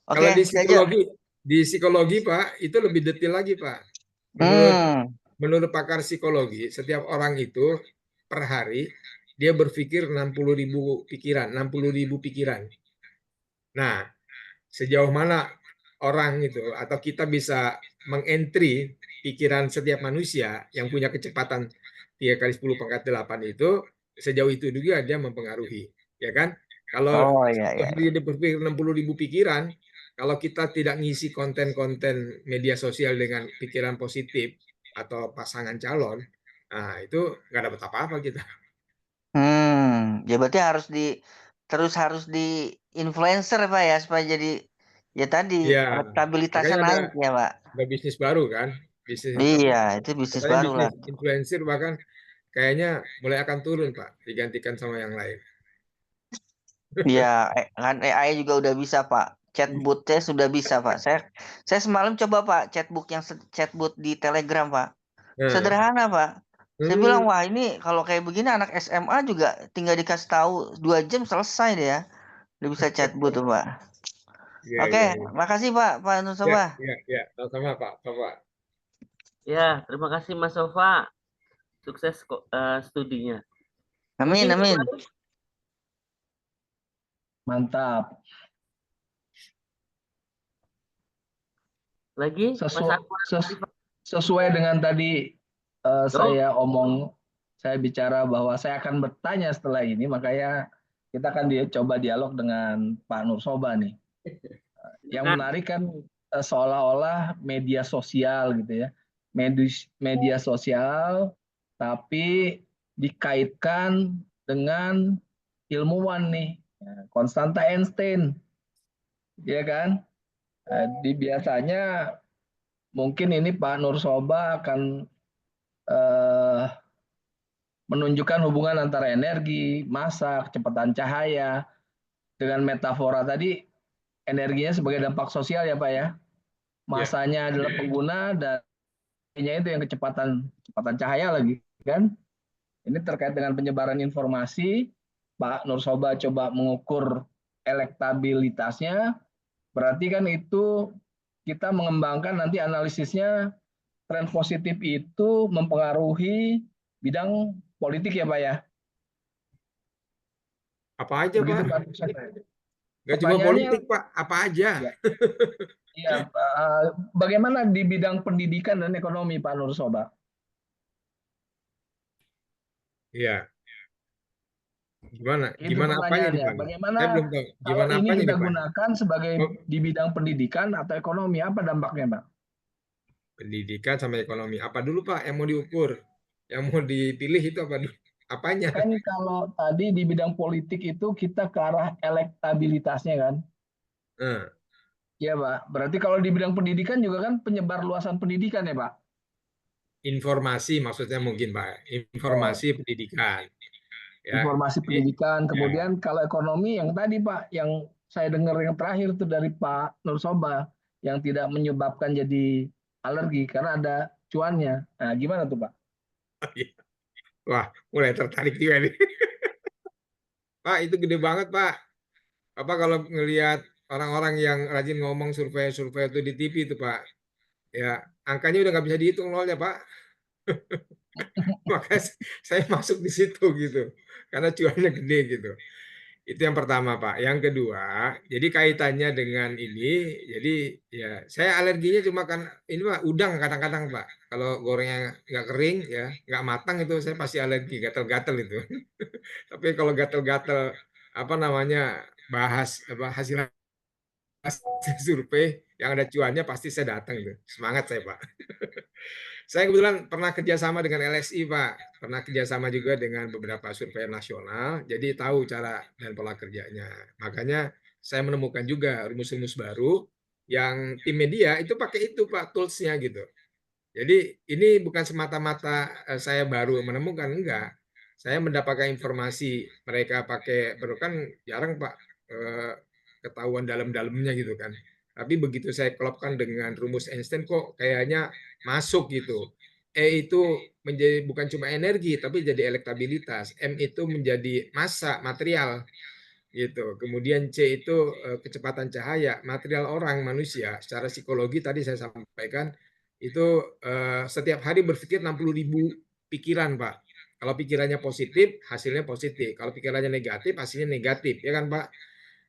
Kalau Oke, saya aja. di psikologi Pak itu lebih detail lagi Pak. Hmm. Menurut pakar psikologi setiap orang itu per hari dia berpikir 60.000 pikiran, 60.000 pikiran. Nah, sejauh mana orang itu atau kita bisa mengentry pikiran setiap manusia yang punya kecepatan 3 kali 10 pangkat 8 itu, sejauh itu juga dia mempengaruhi, ya kan? Kalau Oh ya ya. dia berpikir 60.000 pikiran, kalau kita tidak ngisi konten-konten media sosial dengan pikiran positif atau pasangan calon, nah itu nggak dapat apa-apa kita. Ya berarti harus di influencer Pak ya supaya jadi ya tadi Ya, elektabilitasnya makanya naik ya Pak. ada bisnis baru kan, bisnis Iya, itu bisnis katanya baru lah. bisnis influencer bahkan kayaknya mulai akan turun Pak, digantikan sama yang lain. Ya, kan AI juga udah bisa, Pak. Chatbotnya sudah bisa, Pak. Saya semalam coba, Pak, chatbot di Telegram, Pak. Nah, Sederhana, Pak. Saya hmm, bilang, wah ini kalau kayak begini anak SMA juga tinggal dikasih tahu 2 jam selesai deh ya. Udah bisa chatbot tuh, Pak. iya, Oke, iya, iya. makasih Pak Ya, Nusoba. ya, sama-sama Pak, Bapak. Ya, terima kasih Mas Sofa. Sukses studinya. Amin, Mungkin yang amin. lain? Mantap. Lagi Mas Sesu- Anwar ses- Arifan? sesuai dengan tadi Oh, saya bicara bahwa saya akan bertanya setelah ini, makanya kita akan coba dialog dengan Pak Nursoba nih. Yang silakan. menarik kan seolah-olah media sosial gitu ya, media sosial, tapi dikaitkan dengan ilmuwan nih, Konstanta Einstein, ya kan? Biasanya mungkin ini Pak Nursoba akan menunjukkan hubungan antara energi, massa, kecepatan cahaya, dengan metafora tadi energinya sebagai dampak sosial ya Pak ya. Massanya adalah pengguna dan energinya itu yang kecepatan cahaya lagi kan. Ini terkait dengan penyebaran informasi. Pak Nursoba coba mengukur elektabilitasnya. Berarti kan itu kita mengembangkan nanti analisisnya tren positif itu mempengaruhi bidang politik ya Pak ya. Apa aja Begitu Pak? Pak. Nggak cuma Pertanyaannya, politik Pak, apa aja? ya, ya, bagaimana di bidang pendidikan dan ekonomi Pak Nursoba? Iya. Gimana? Itu Gimana apanya nih pertanyaannya. Pak? Bagaimana Saya belum tahu. kalau Gimana ini apanya kita nih Pak? gunakan sebagai Oh, di bidang pendidikan atau ekonomi, apa dampaknya Pak? pendidikan sama ekonomi. Apa dulu Pak yang mau diukur? Yang mau dipilih itu apa dulu? Apanya? Kan kalau tadi di bidang politik itu kita ke arah elektabilitasnya kan? Nah, Ya Pak. Berarti kalau di bidang pendidikan juga kan penyebar luasan pendidikan ya Pak? informasi maksudnya mungkin Pak. Oh, Informasi pendidikan. Ya. informasi Jadi, pendidikan. ya. Kemudian kalau ekonomi yang tadi Pak, yang saya dengar yang terakhir itu dari Pak Nursoba, yang tidak menyebabkan jadi alergi karena ada cuannya. Nah, gimana tuh Pak? Wah, mulai tertarik juga nih. Pak, itu gede banget Pak. Apa kalau ngelihat orang-orang yang rajin ngomong survei-survei itu di TV itu Pak. Ya, angkanya udah nggak bisa dihitung nolnya Pak. Makanya saya masuk di situ gitu. Karena cuannya gede gitu. Itu yang pertama, Pak. Yang kedua, jadi kaitannya dengan ini, jadi ya saya alerginya cuma kan ini Pak, udang kadang-kadang Pak. Kalau gorengnya nggak kering ya, nggak matang itu saya pasti alergi, gatel-gatel itu. Tapi kalau gatel-gatel apa namanya bahas apa hasil survei yang ada cuannya pasti saya datang itu. Semangat saya, Pak. Saya kebetulan pernah kerjasama dengan LSI, Pak. Pernah kerjasama juga dengan beberapa survei nasional, jadi tahu cara dan pola kerjanya. Makanya saya menemukan juga rumus-rumus baru yang tim media itu pakai itu, Pak, tools-nya gitu. Jadi ini bukan semata-mata saya baru menemukan, enggak. Saya mendapatkan informasi mereka pakai, baru kan jarang, Pak, ketahuan dalam-dalamnya gitu kan. Tapi begitu saya klopkan dengan rumus Einstein kok kayaknya masuk gitu. E itu menjadi bukan cuma energi tapi jadi elektabilitas. M itu menjadi massa, material gitu. Kemudian C itu kecepatan cahaya, material orang manusia secara psikologi tadi saya sampaikan itu setiap hari berpikir 60.000 pikiran, Pak. Kalau pikirannya positif, hasilnya positif. Kalau pikirannya negatif, hasilnya negatif, ya kan, Pak?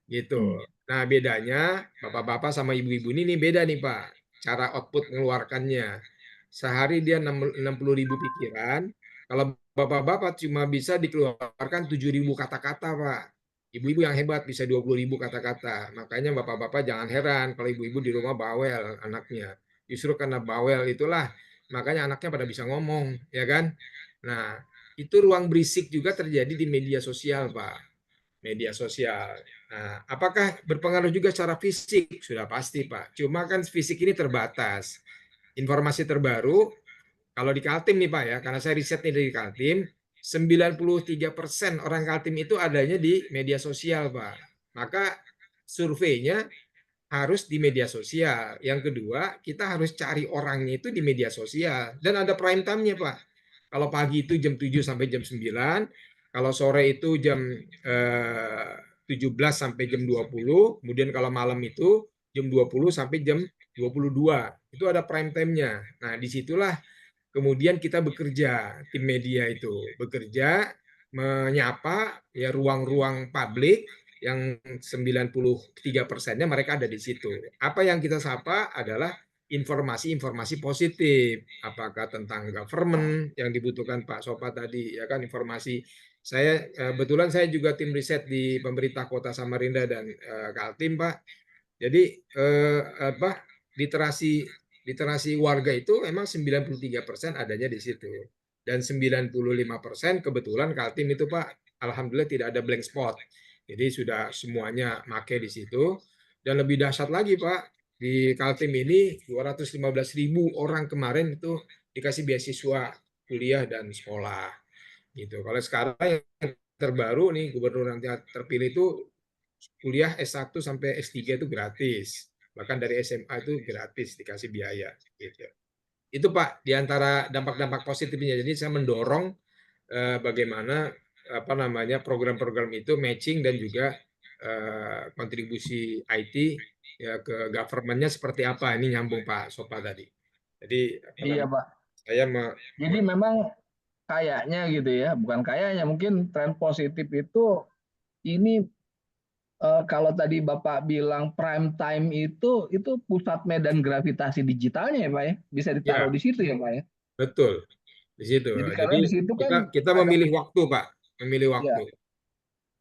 Gitu. Nah, bedanya bapak-bapak sama ibu-ibu ini nih beda nih, Pak. Cara output mengeluarkannya. Sehari dia 60.000 pikiran. Kalau bapak-bapak cuma bisa dikeluarkan 7.000 kata-kata, Pak. Ibu-ibu yang hebat bisa 20.000 kata-kata. Makanya bapak-bapak jangan heran kalau ibu-ibu di rumah bawel anaknya. Justru karena bawel itulah makanya anaknya pada bisa ngomong, ya kan? Nah, itu ruang berisik juga terjadi di media sosial, Pak. Media sosial. Nah, apakah berpengaruh juga secara fisik? Sudah pasti, Pak. Cuma kan fisik ini terbatas. Informasi terbaru Kalau di Kaltim nih Pak ya, karena saya risetnya dari Kaltim, 93% orang Kaltim itu adanya di media sosial Pak. Maka surveinya harus di media sosial. Yang kedua, kita harus cari orangnya itu di media sosial. Dan ada prime time-nya Pak. Kalau pagi itu jam 7 sampai jam 9, kalau sore itu jam 17 sampai jam 20, kemudian kalau malam itu jam 20 sampai jam 22. Itu ada prime time-nya. Nah, disitulah kemudian kita bekerja, tim media itu bekerja menyapa ya ruang-ruang publik yang 93%-nya mereka ada di situ. Apa yang kita sapa adalah informasi-informasi positif, apakah tentang government yang dibutuhkan Pak Sopa tadi, ya kan informasi. Saya kebetulan saya juga tim riset di pemerintah Kota Samarinda dan Kaltim Pak. Jadi literasi warga itu memang 93% adanya di situ. Dan 95% kebetulan Kaltim itu Pak, alhamdulillah tidak ada blank spot. Jadi sudah semuanya make di situ. Dan lebih dahsyat lagi Pak, di Kaltim ini 215.000 orang kemarin itu dikasih beasiswa kuliah dan sekolah. Gitu. Kalau sekarang yang terbaru nih gubernur yang terpilih itu kuliah S1 sampai S3 itu gratis. Bahkan dari SMA itu gratis dikasih biaya gitu. Itu Pak di antara dampak-dampak positifnya. Jadi saya mendorong bagaimana apa namanya program-program itu matching dan juga kontribusi IT ya ke government-nya seperti apa. Ini nyambung Pak Sopa tadi. Jadi Iya Pak. saya Jadi memang kayaknya gitu ya, bukan kayaknya, mungkin tren positif itu ini kalau tadi Bapak bilang prime time itu pusat medan gravitasi digitalnya ya Pak ya, bisa ditaruh ya di situ ya Pak ya. betul di situ. Jadi Jadi karena di situ kan kita ada, memilih waktu Pak, memilih ya, waktu.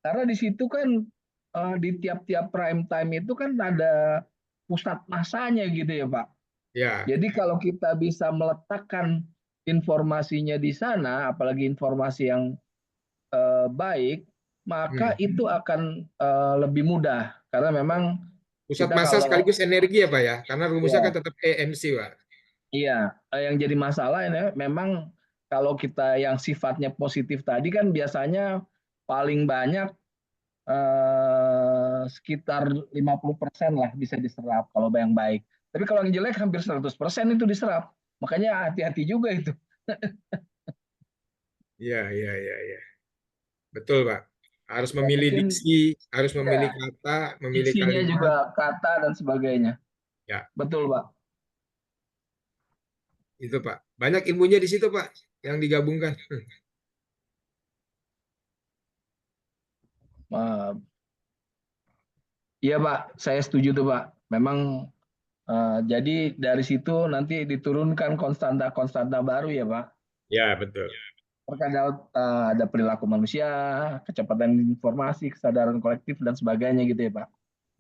karena di situ kan di tiap-tiap prime time itu kan ada pusat masanya gitu ya Pak. Ya. Jadi kalau kita bisa meletakkan informasinya di sana, apalagi informasi yang baik, maka itu akan lebih mudah karena memang Pusat kita massa kalau, sekaligus energi ya Pak ya, karena rumusnya kan ya, tetap EMC Pak. iya, yang jadi masalah ini memang kalau kita yang sifatnya positif tadi kan biasanya paling banyak sekitar 50% lah bisa diserap kalau yang baik. Tapi kalau yang jelek hampir 100% itu diserap. Makanya hati-hati juga itu. Iya. Betul Pak. Harus Ya, memilih mungkin diksi, harus memilih ya, kata, memilih diksinya juga kalimat. kata dan sebagainya. Ya, Betul Pak. itu Pak. Banyak ilmunya di situ Pak, yang digabungkan. Iya Pak, saya setuju tuh Pak. Memang jadi dari situ nanti diturunkan konstanta baru ya Pak. Ya, betul. Terkadang ada perilaku manusia, kecepatan informasi, kesadaran kolektif dan sebagainya gitu ya Pak.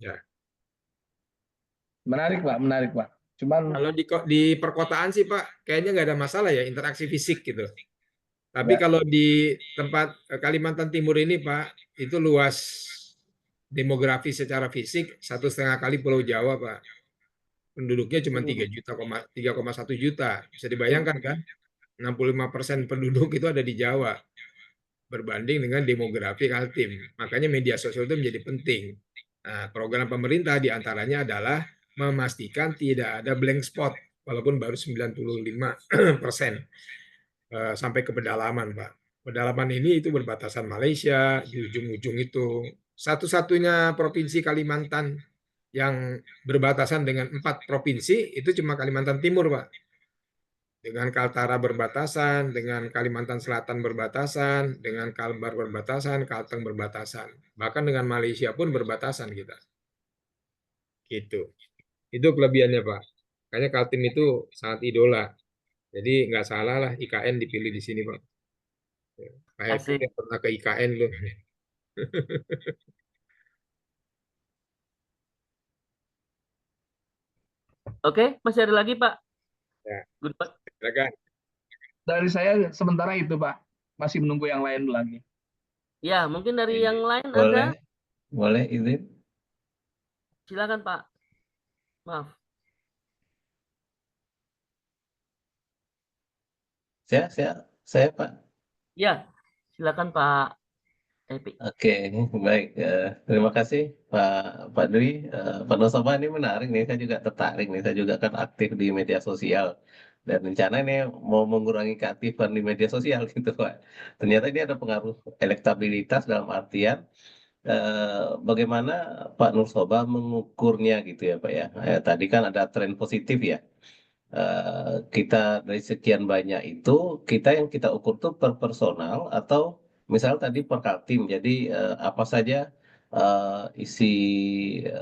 Ya. Menarik Pak. Cuman Kalau di perkotaan sih Pak, kayaknya nggak ada masalah ya interaksi fisik gitu. Tapi ya, kalau di tempat Kalimantan Timur ini Pak, itu luas demografi secara fisik 1,5 kali Pulau Jawa Pak. Penduduknya cuma 3,1 juta. Bisa dibayangkan kan? 65% penduduk itu ada di Jawa berbanding dengan demografi Kaltim. Makanya media sosial itu menjadi penting. Nah, program pemerintah diantaranya adalah memastikan tidak ada blank spot, walaupun baru 95% sampai ke pedalaman, Pak. Pedalaman ini itu berbatasan Malaysia, di ujung-ujung itu. Satu-satunya provinsi Kalimantan yang berbatasan dengan 4 provinsi itu cuma Kalimantan Timur, Pak. Dengan Kaltara berbatasan, dengan Kalimantan Selatan berbatasan, dengan Kalbar berbatasan, Kalteng berbatasan. Bahkan dengan Malaysia pun berbatasan kita. Gitu. Itu kelebihannya, Pak. Makanya Kaltim itu sangat idola. Jadi nggak salah lah IKN dipilih di sini, Pak. Kayak Asik. pernah ke IKN loh. Oke, masih ada lagi Pak? Ya, Good Pak. silakan. dari saya sementara itu Pak. Masih menunggu yang lain lagi. Ya, mungkin dari yang lain Boleh, ada. boleh izin. Silakan Pak. Maaf. Saya Pak. Ya, silakan Pak Epi. Oke, baik. Terima kasih Pak Dwi. Pak Nosoba, ini menarik nih. Saya juga tertarik nih. Saya juga kan aktif di media sosial dan rencana ini mau mengurangi keaktifan di media sosial gitu Pak. Ternyata ini ada pengaruh elektabilitas dalam artian bagaimana Pak Nursoba mengukurnya gitu ya Pak ya. Tadi kan ada tren positif ya. Kita dari sekian banyak itu yang kita ukur tuh per personal atau misal tadi per kaltim. Jadi apa saja isi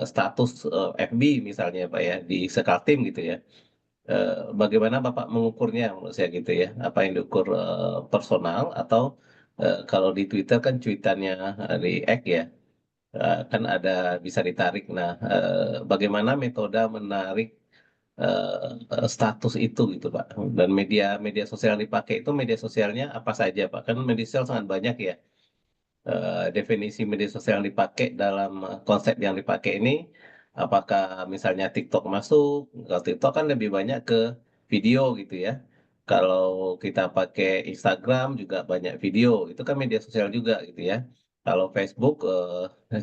status FB misalnya Pak ya di sekaltim gitu ya. Bagaimana Bapak mengukurnya menurut saya gitu ya? Apa yang diukur personal atau kalau di Twitter kan cuitannya di X ya, kan ada bisa ditarik. Nah, bagaimana metode menarik status itu gitu Pak? Dan media media sosial yang dipakai itu media sosialnya apa saja Pak? Kan media sosial sangat banyak ya. Definisi media sosial yang dipakai dalam konsep yang dipakai ini, apakah misalnya TikTok masuk? Kalau TikTok kan lebih banyak ke video gitu ya. Kalau kita pakai Instagram juga banyak video, itu kan media sosial juga gitu ya. Kalau Facebook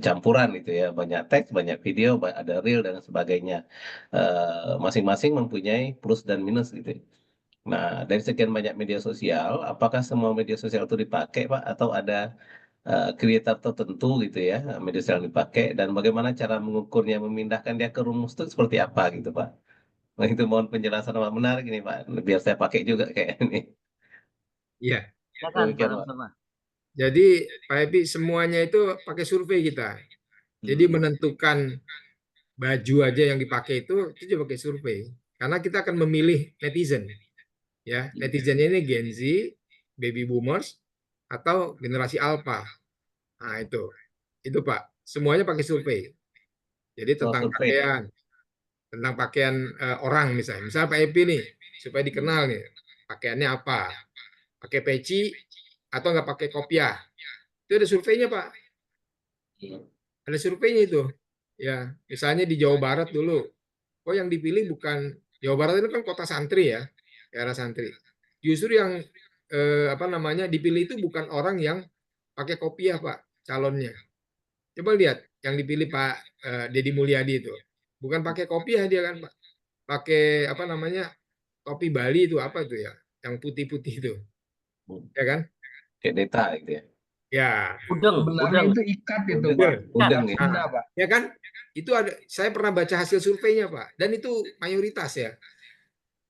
campuran gitu ya, banyak teks, banyak video, ada reel dan sebagainya. Masing-masing mempunyai plus dan minus gitu. Nah, dari sekian banyak media sosial, apakah semua media sosial itu dipakai, Pak, atau ada creator tertentu gitu ya, media sosial yang dipakai, dan bagaimana cara mengukurnya, memindahkan dia ke rumus itu seperti apa gitu, Pak? Nah, itu mohon penjelasan Pak, menarik ini, Pak, biar saya pakai juga kayak ini. Iya. Silakan Pak Demikian, Pak. Nursoba. Jadi Pak Epi semuanya itu pakai survei kita. Jadi menentukan baju aja yang dipakai itu juga pakai survei. Karena kita akan memilih netizen. Ya, netizennya ini Gen Z, baby boomers, atau generasi alpha. Nah, itu Pak. Semuanya pakai survei. Jadi Oh, survei. tentang pakaian orang misalnya. Misalnya Pak Epi nih, supaya dikenal nih, pakaiannya apa? Pakai peci atau nggak pakai kopiah? Itu ada surveinya Pak. Ada surveinya itu. Ya, misalnya di Jawa Barat dulu. Oh, yang dipilih bukan Jawa Barat itu kan kota santri ya, daerah santri. Justru yang dipilih itu bukan orang yang pakai kopiah Pak, calonnya. Coba lihat yang dipilih Pak Deddy Mulyadi itu. Bukan pakai kopiah dia kan Pak. Pakai topi Bali itu apa itu ya? Yang putih-putih itu. Ya kan? Kayak data gitu ya. Ya. Sebenarnya itu ikat itu Pak. Udeng Ikat ya. Sunda Pak. Ya kan? Itu saya pernah baca hasil surveinya Pak. Dan itu mayoritas ya.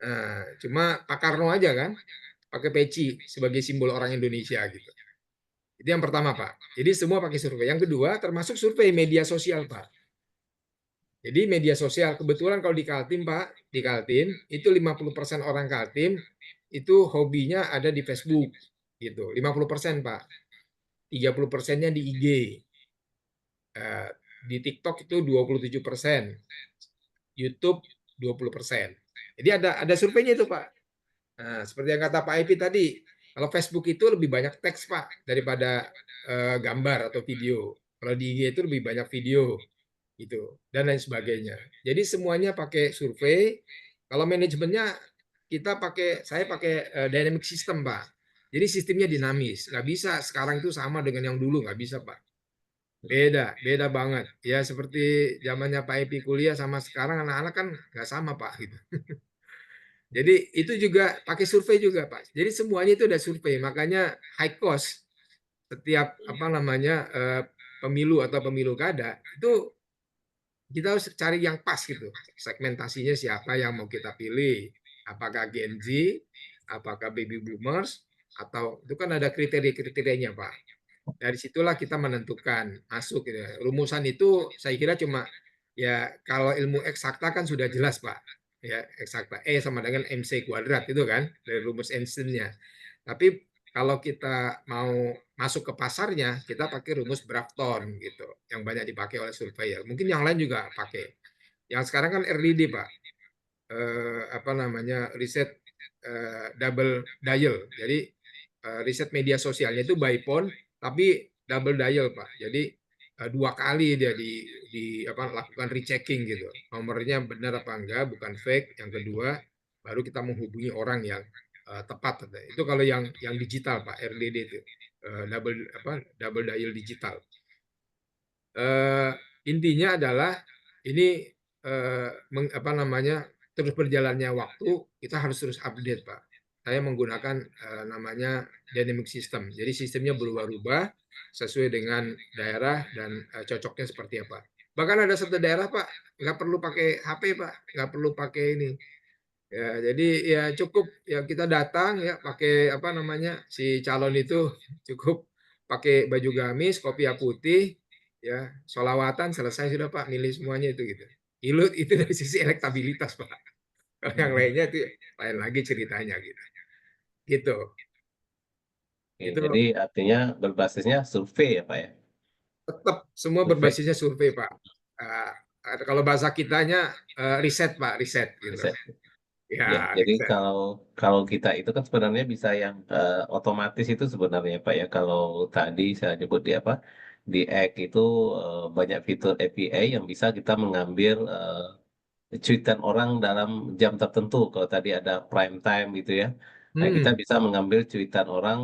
Nah, cuma Pak Karno aja kan pakai peci sebagai simbol orang Indonesia gitu. Itu yang pertama Pak. Jadi semua pakai survei. Yang kedua termasuk survei media sosial Pak. Jadi media sosial kebetulan kalau di Kaltim Pak, di Kaltim itu 50% orang Kaltim itu hobinya ada di Facebook gitu. 50% Pak. 30%-nya di IG. Di TikTok itu 27%. YouTube 20%. Jadi ada surveinya itu Pak. Nah, seperti yang kata Pak Epi tadi, kalau Facebook itu lebih banyak teks Pak daripada gambar atau video. Kalau di IG itu lebih banyak video gitu dan lain sebagainya. Jadi semuanya pakai survei. Kalau manajemennya saya pakai dynamic system Pak. Jadi sistemnya dinamis. Nggak bisa sekarang itu sama dengan yang dulu, nggak bisa Pak. Beda banget. Ya seperti zamannya Pak Epi kuliah sama sekarang anak-anak kan nggak sama Pak gitu. Jadi itu juga pakai survei juga Pak. Jadi semuanya itu ada survei. Makanya high cost setiap pemilu atau pemilu kada itu kita harus cari yang pas gitu. Segmentasinya siapa yang mau kita pilih. Apakah Gen Z, apakah baby boomers, atau itu kan ada kriteria-kriterianya Pak. Dari situlah kita menentukan masuk gitu. Rumusan itu saya kira cuma ya kalau ilmu eksakta kan sudah jelas Pak. Ya, eksakta E sama dengan MC kuadrat itu kan dari rumus Einstein-nya. Tapi kalau kita mau masuk ke pasarnya, kita pakai rumus Brafton gitu, yang banyak dipakai oleh surveyor. Mungkin yang lain juga pakai. Yang sekarang kan RDD Pak, riset double dial. Jadi riset media sosialnya itu by phone, tapi double dial Pak. Jadi 2 kali dia lakukan rechecking gitu. Nomornya benar apa enggak, bukan fake. Yang kedua, baru kita menghubungi orang yang tepat. Itu kalau yang digital Pak, RDD itu double dial digital. Intinya adalah ini terus berjalannya waktu, kita harus terus update Pak. Saya menggunakan namanya dynamic system. Jadi sistemnya berubah-ubah sesuai dengan daerah dan cocoknya seperti apa. Bahkan ada satu daerah Pak, nggak perlu pakai HP Pak, nggak perlu pakai ini. Ya, jadi ya cukup ya kita datang ya pakai si calon itu cukup pakai baju gamis, kopiah putih, ya sholawatan selesai sudah Pak, milih semuanya itu gitu. Itu dari sisi elektabilitas Pak. Kalau yang lainnya itu lain lagi ceritanya gitu. Gitu. Ya, Itu jadi artinya berbasisnya survei ya Pak ya. tetap semua Survei. berbasisnya survei Pak. Kalau bahasa kitanya riset Pak, riset gitu. Riset. Ya, Ya, jadi riset. kalau kita itu kan sebenarnya bisa yang otomatis itu sebenarnya Pak ya. Kalau tadi saya nyebut di apa di X itu banyak fitur API yang bisa kita mengambil cuitan orang dalam jam tertentu. Kalau tadi ada prime time gitu ya, nah kita bisa mengambil cuitan orang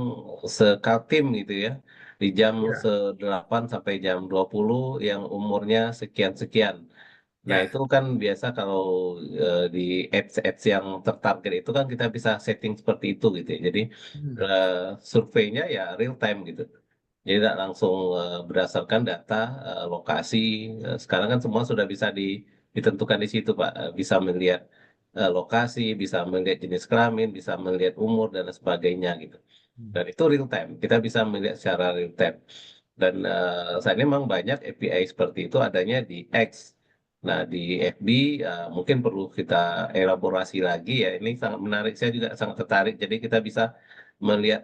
sekaltim gitu ya di jam Ya. 8 sampai jam 20 yang umurnya sekian-sekian. Nah, Ya. itu kan biasa kalau di ads yang tertarget itu kan kita bisa setting seperti itu gitu ya. Jadi surveinya ya real time gitu. Jadi tidak langsung berdasarkan data lokasi. Sekarang kan semua sudah bisa ditentukan di situ, Pak. Bisa melihat lokasi, bisa melihat jenis kelamin, bisa melihat umur dan sebagainya gitu. Dan itu real time. Kita bisa melihat secara real time. Dan saat ini memang banyak API seperti itu adanya di X. Nah, di FB mungkin perlu kita elaborasi lagi ya. Ini sangat menarik. Saya juga sangat tertarik. Jadi kita bisa melihat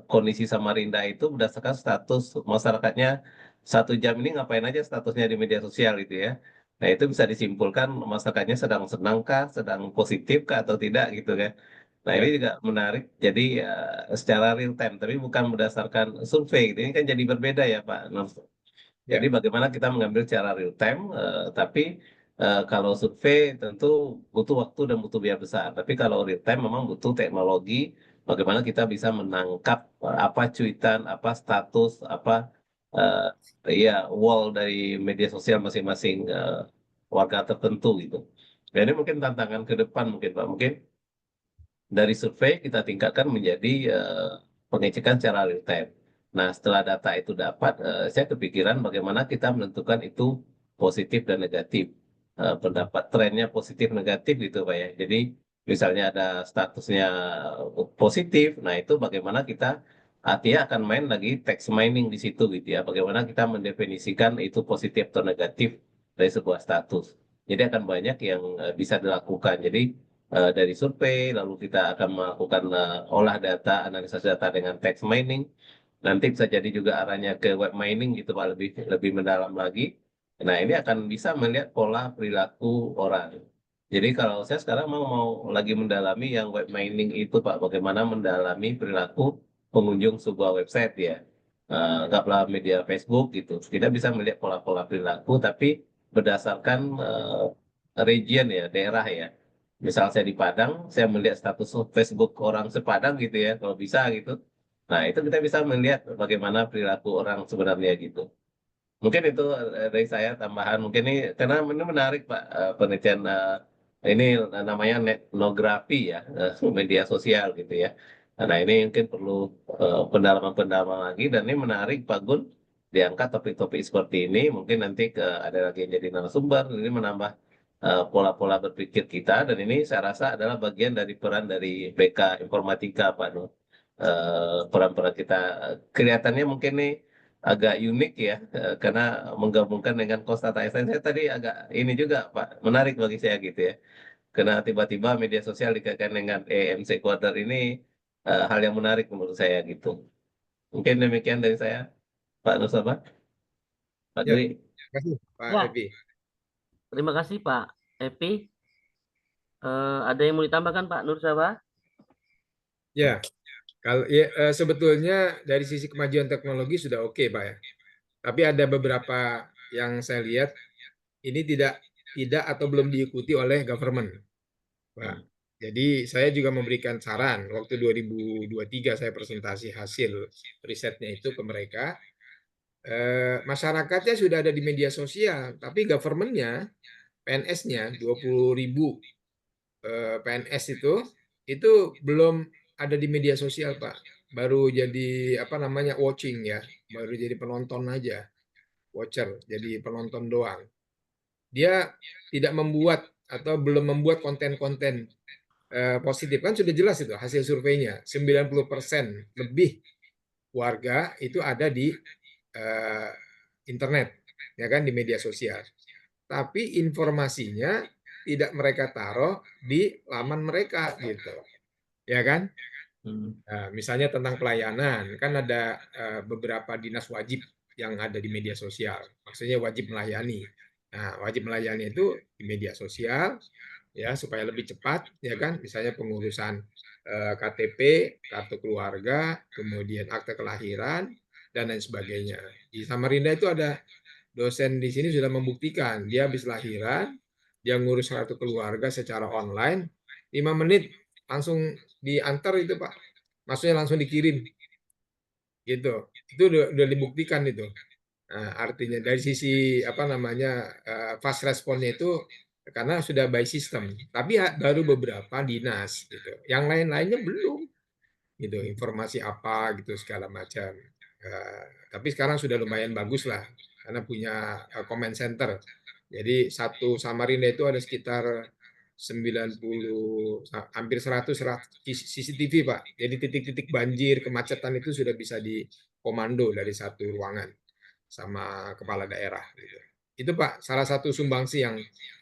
kondisi Samarinda itu berdasarkan status masyarakatnya 1 jam ini ngapain aja statusnya di media sosial itu ya. Nah, itu bisa disimpulkan masyarakatnya sedang senangkah, sedang positifkah atau tidak gitu kan. Nah, ini juga menarik. Jadi secara real time, tapi bukan berdasarkan survei. Gitu. Ini kan jadi berbeda ya Pak. Jadi bagaimana kita mengambil secara real time, tapi kalau survei tentu butuh waktu dan butuh biaya besar. Tapi kalau real time memang butuh teknologi, bagaimana kita bisa menangkap apa cuitan, apa status, apa ya wall dari media sosial masing-masing warga tertentu gitu. Dan ini mungkin tantangan ke depan mungkin Pak. Mungkin dari survei kita tingkatkan menjadi pengecekan secara real time. Nah, setelah data itu dapat, saya kepikiran bagaimana kita menentukan itu positif dan negatif. Pendapat trennya positif negatif gitu Pak ya. Jadi misalnya ada statusnya positif, nah itu bagaimana kita artinya akan main lagi text mining di situ gitu ya. Bagaimana kita mendefinisikan itu positif atau negatif dari sebuah status. Jadi akan banyak yang bisa dilakukan. Jadi dari survei, lalu kita akan melakukan olah data, analisa data dengan text mining. Nanti bisa jadi juga arahnya ke web mining gitu Pak, lebih lebih mendalam lagi. Nah, ini akan bisa melihat pola perilaku orang. Jadi kalau saya sekarang mau lagi mendalami yang web mining itu Pak, bagaimana mendalami perilaku pengunjung sebuah website ya. Anggaplah media Facebook gitu. Kita bisa melihat pola-pola perilaku, tapi berdasarkan region ya, daerah ya. Misal saya di Padang, saya melihat status Facebook orang sepadang gitu ya, kalau bisa gitu. Nah, itu kita bisa melihat bagaimana perilaku orang sebenarnya gitu. Mungkin itu dari saya tambahan. Mungkin ini karena ini menarik Pak penelitian ini namanya etnografi ya, media sosial gitu ya. Nah, ini mungkin perlu pendalaman-pendalaman lagi dan ini menarik Pak Gun diangkat topik-topik seperti ini. Mungkin nanti ada lagi yang jadi narasumber, ini menambah pola-pola berpikir kita dan ini saya rasa adalah bagian dari peran dari BK Informatika Pak Nur. Peran-peran kita kelihatannya mungkin nih agak unik ya karena menggabungkan dengan Konstanta Einstein. Saya tadi agak ini juga Pak menarik bagi saya gitu ya karena tiba-tiba media sosial dikaitkan dengan EMC Quarter ini hal yang menarik menurut saya gitu. Mungkin demikian dari saya Pak Nusaba, Pak Ya, Dwi. terima kasih Pak Ya. Epi. Terima kasih Pak Epi. Ada yang mau ditambahkan Pak Nur Sabah? Ya, kalau sebetulnya dari sisi kemajuan teknologi sudah oke Pak ya. Tapi ada beberapa yang saya lihat ini tidak atau belum diikuti oleh government, Pak. Jadi saya juga memberikan saran waktu 2023 saya presentasi hasil risetnya itu ke mereka. Masyarakatnya sudah ada di media sosial, tapi government-nya, PNS-nya 20.000 PNS itu belum ada di media sosial, Pak. Baru jadi watching ya, baru jadi penonton aja, watcher, jadi penonton doang. Dia tidak membuat atau belum membuat konten-konten positif, kan sudah jelas itu hasil surveinya, 90% lebih warga itu ada di internet, ya kan, di media sosial. Tapi informasinya tidak mereka taruh di laman mereka gitu, ya kan? Nah, misalnya tentang pelayanan, kan ada beberapa dinas wajib yang ada di media sosial, maksudnya wajib melayani. Nah, wajib melayani itu di media sosial, ya supaya lebih cepat, ya kan? Misalnya pengurusan KTP, kartu keluarga, kemudian akte kelahiran, dan lain sebagainya. Di Samarinda itu ada dosen di sini sudah membuktikan, dia habis lahiran, dia ngurus kartu keluarga secara online, 5 menit langsung diantar itu, Pak. Maksudnya langsung dikirim. Gitu. Itu udah dibuktikan itu. Nah, artinya dari sisi fast response-nya itu karena sudah by system. Tapi baru beberapa dinas gitu. Yang lain-lainnya belum. Gitu, informasi apa gitu segala macam. Tapi sekarang sudah lumayan bagus lah karena punya comment center. Jadi satu Samarinda itu ada sekitar 90 hampir 100 CCTV, Pak. Jadi titik-titik banjir, kemacetan itu sudah bisa dikomando dari satu ruangan sama kepala daerah gitu. Itu Pak salah satu sumbangsi yang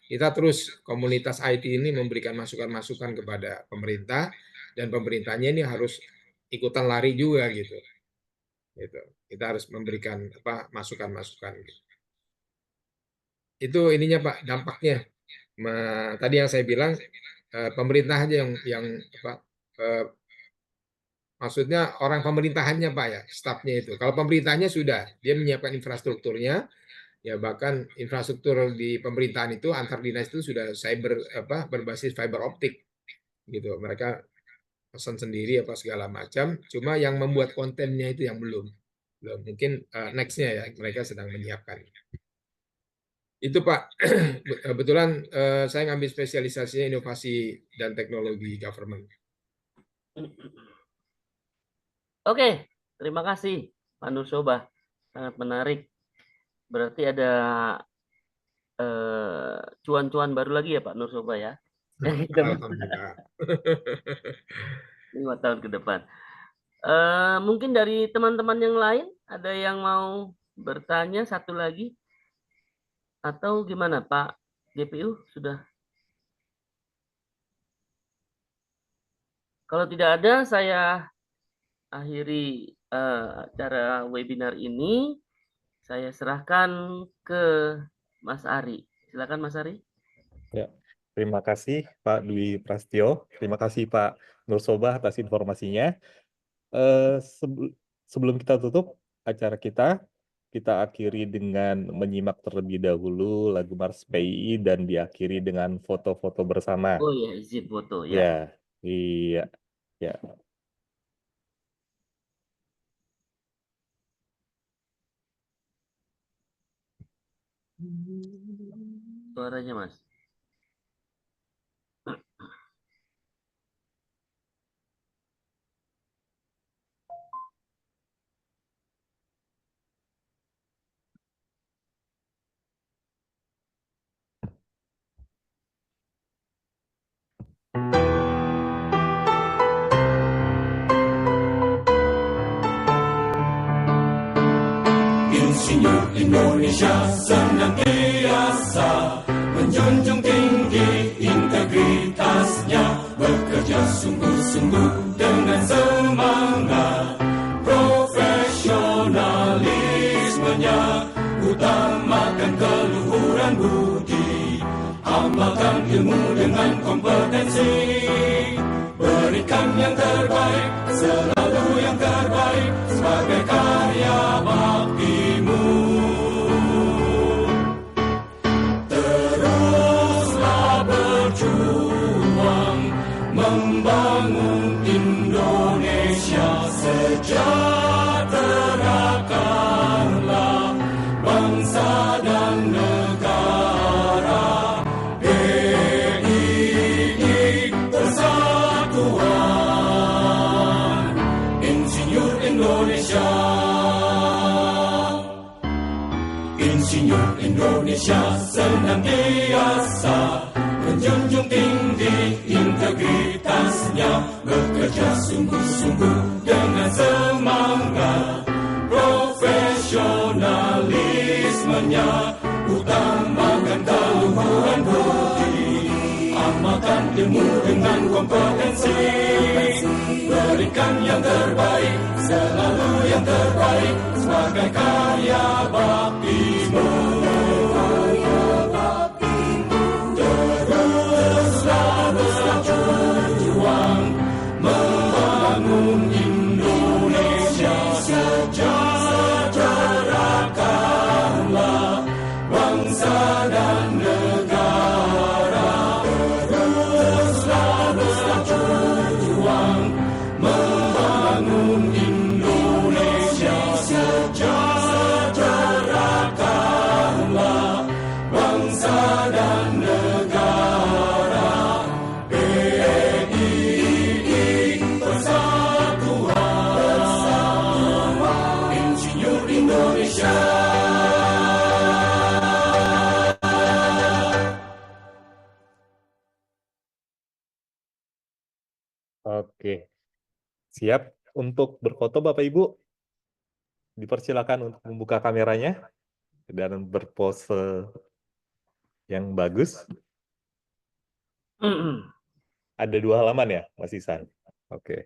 kita terus komunitas IT ini memberikan masukan-masukan kepada pemerintah, dan pemerintahnya ini harus ikutan lari juga gitu. Kita harus memberikan masukan-masukan gitu. Itu ininya Pak, dampaknya. Tadi yang saya bilang pemerintah aja yang maksudnya orang pemerintahannya Pak ya, stafnya itu. Kalau pemerintahnya sudah, dia menyiapkan infrastrukturnya, ya bahkan infrastruktur di pemerintahan itu antar dinas itu sudah berbasis fiber optik gitu. Mereka pesan sendiri segala macam. Cuma yang membuat kontennya itu yang belum. Mungkin next-nya ya mereka sedang menyiapkan. Itu Pak, kebetulan saya ngambil spesialisasinya inovasi dan teknologi government. Oke, terima kasih Pak Nur Sobah, sangat menarik. Berarti ada cuan-cuan baru lagi ya Pak Nur Sobah ya? Alhamdulillah. 5 tahun ke depan. Mungkin dari teman-teman yang lain ada yang mau bertanya satu lagi? Atau gimana Pak GPU sudah? Kalau tidak ada, saya akhiri acara webinar ini. Saya serahkan ke Mas Ari. Silakan Mas Ari. Ya, terima kasih Pak Dwi Prasetyo. Terima kasih Pak Nur Sobah atas informasinya. Sebelum kita tutup acara kita akhiri dengan menyimak terlebih dahulu lagu Mars PII dan diakhiri dengan foto-foto bersama. Oh ya, izin foto ya. Ya, iya, ya. Suaranya Mas. Insinyur Indonesia senantiasa menjunjung tinggi integritasnya, bekerja sungguh-sungguh dengan semangat, profesionalismenya, utamakan keluhuran budi, amalkan ilmu dengan kompetensi, berikan yang terbaik, selalu yang terbaik sebagai karya baktimu. Teruslah berjuang sejahterakanlah bangsa dan negara. PII Persatuan Insinyur Indonesia. Insinyur Indonesia senantiasa menjunjung tinggi integritasnya, bekerja sungguh-sungguh dengan semangat profesionalismenya, utamakan keluhuran budi, amalkan ilmu dengan kompetensi, berikan yang terbaik, selalu yang terbaik sebagai karya baktimu. Teruslah berjuang membangun Indonesia, sejahterakanlah bangsa dan negara. Teruslah berjuang membangun Indonesia, sejahterakanlah bangsa dan negara. PII Persatuan Insinyur Indonesia. Oke, siap untuk berfoto Bapak Ibu. Dipersilakan untuk membuka kameranya dan berpose yang bagus. Ada 2 halaman ya, Mas Ihsan? Oke.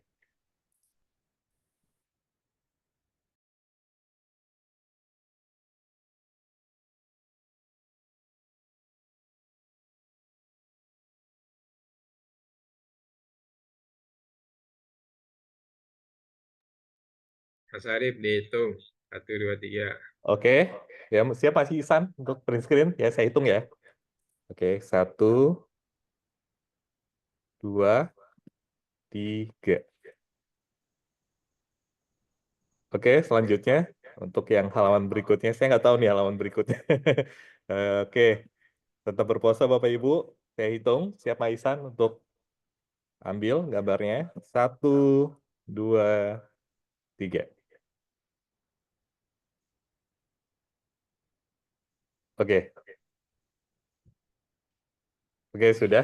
Mas Arif dihitung 1, 2, 3. Oke, ya siap Mas Ihsan untuk print screen? Ya, saya hitung ya. Oke, 1, 2, 3. Oke, selanjutnya untuk yang halaman berikutnya, saya nggak tahu nih halaman berikutnya. Oke, tetap berpose Bapak Ibu. Saya hitung, siap Mas Ihsan untuk ambil gambarnya. 1, 2, 3. Oke. Oke, sudah.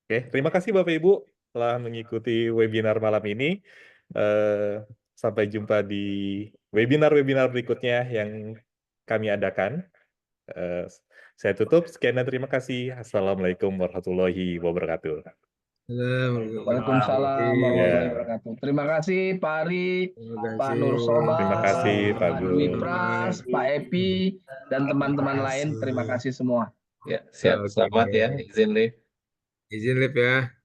Oke, terima kasih Bapak Ibu telah mengikuti webinar malam ini. Sampai jumpa di webinar-webinar berikutnya yang kami adakan. Saya tutup. Sekian dan terima kasih. Assalamualaikum warahmatullahi wabarakatuh. Waalaikumsalam warahmatullahi wabarakatuh. Terima kasih Pak Ari, Pak Nur Sobas, Terima kasih Pak Pak Gu. Dwi Pras, Pak Epi, dan teman-teman lain. Terima kasih semua. Ya, siap. Selamat ya, izin Liv. Izin Lip ya.